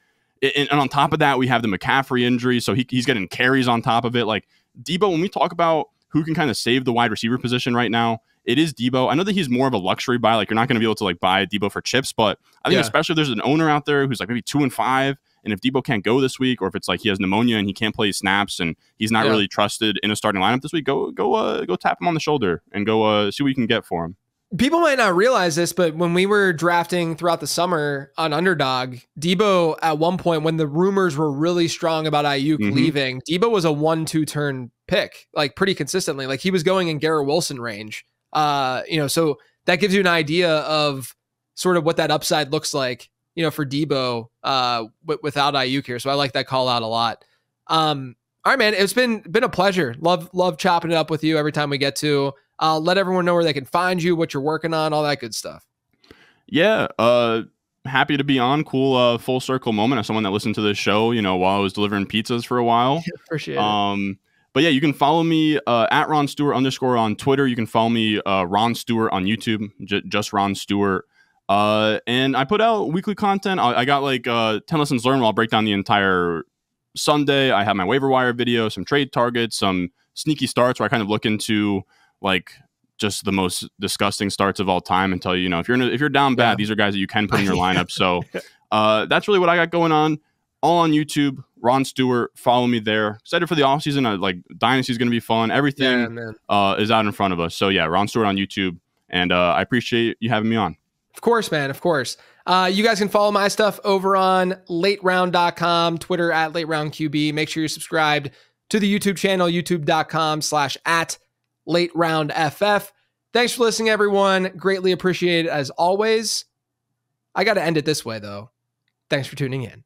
and on top of that, we have the McCaffrey injury. So he's getting carries on top of it. Like Deebo, when we talk about who can kind of save the wide receiver position right now, it is Deebo. I know that he's more of a luxury buy. Like you're not going to be able to like buy Deebo for chips, but I think especially if there's an owner out there who's like maybe 2-5, and if Deebo can't go this week, or if it's like he has pneumonia and he can't play snaps and he's not really trusted in a starting lineup this week, go tap him on the shoulder and go see what you can get for him. People might not realize this, but when we were drafting throughout the summer on Underdog, Deebo at one point when the rumors were really strong about Aiyuk leaving, Deebo was a 1-2 turn pick, like pretty consistently. Like he was going in Garrett Wilson range. So that gives you an idea of sort of what that upside looks like, for Deebo without Aiyuk here. So I like that call out a lot. All right, man, it's been a pleasure. Love chopping it up with you every time we get to. Let everyone know where they can find you, what you're working on, all that good stuff. Yeah. Happy to be on. Cool full circle moment as someone that listened to this show, while I was delivering pizzas for a while. Appreciate it. But yeah, you can follow me at Ron Stewart _ on Twitter. You can follow me Ron Stewart on YouTube, just Ron Stewart. And I put out weekly content. I got like 10 lessons learned where I'll break down the entire Sunday. I have my waiver wire video, some trade targets, some sneaky starts where I kind of look into like just the most disgusting starts of all time and tell you, if you're down bad, these are guys that you can put in your lineup. So that's really what I got going on. All on YouTube, Ron Stewart. Follow me there. Excited for the offseason. Like Dynasty is going to be fun. Everything is out in front of us. So yeah, Ron Stewart on YouTube. And I appreciate you having me on. Of course, man. Of course. You guys can follow my stuff over on lateround.com, Twitter at lateroundqb. Make sure you're subscribed to the YouTube channel, youtube.com/@lateroundff. Thanks for listening, everyone. Greatly appreciated as always. I got to end it this way, though. Thanks for tuning in.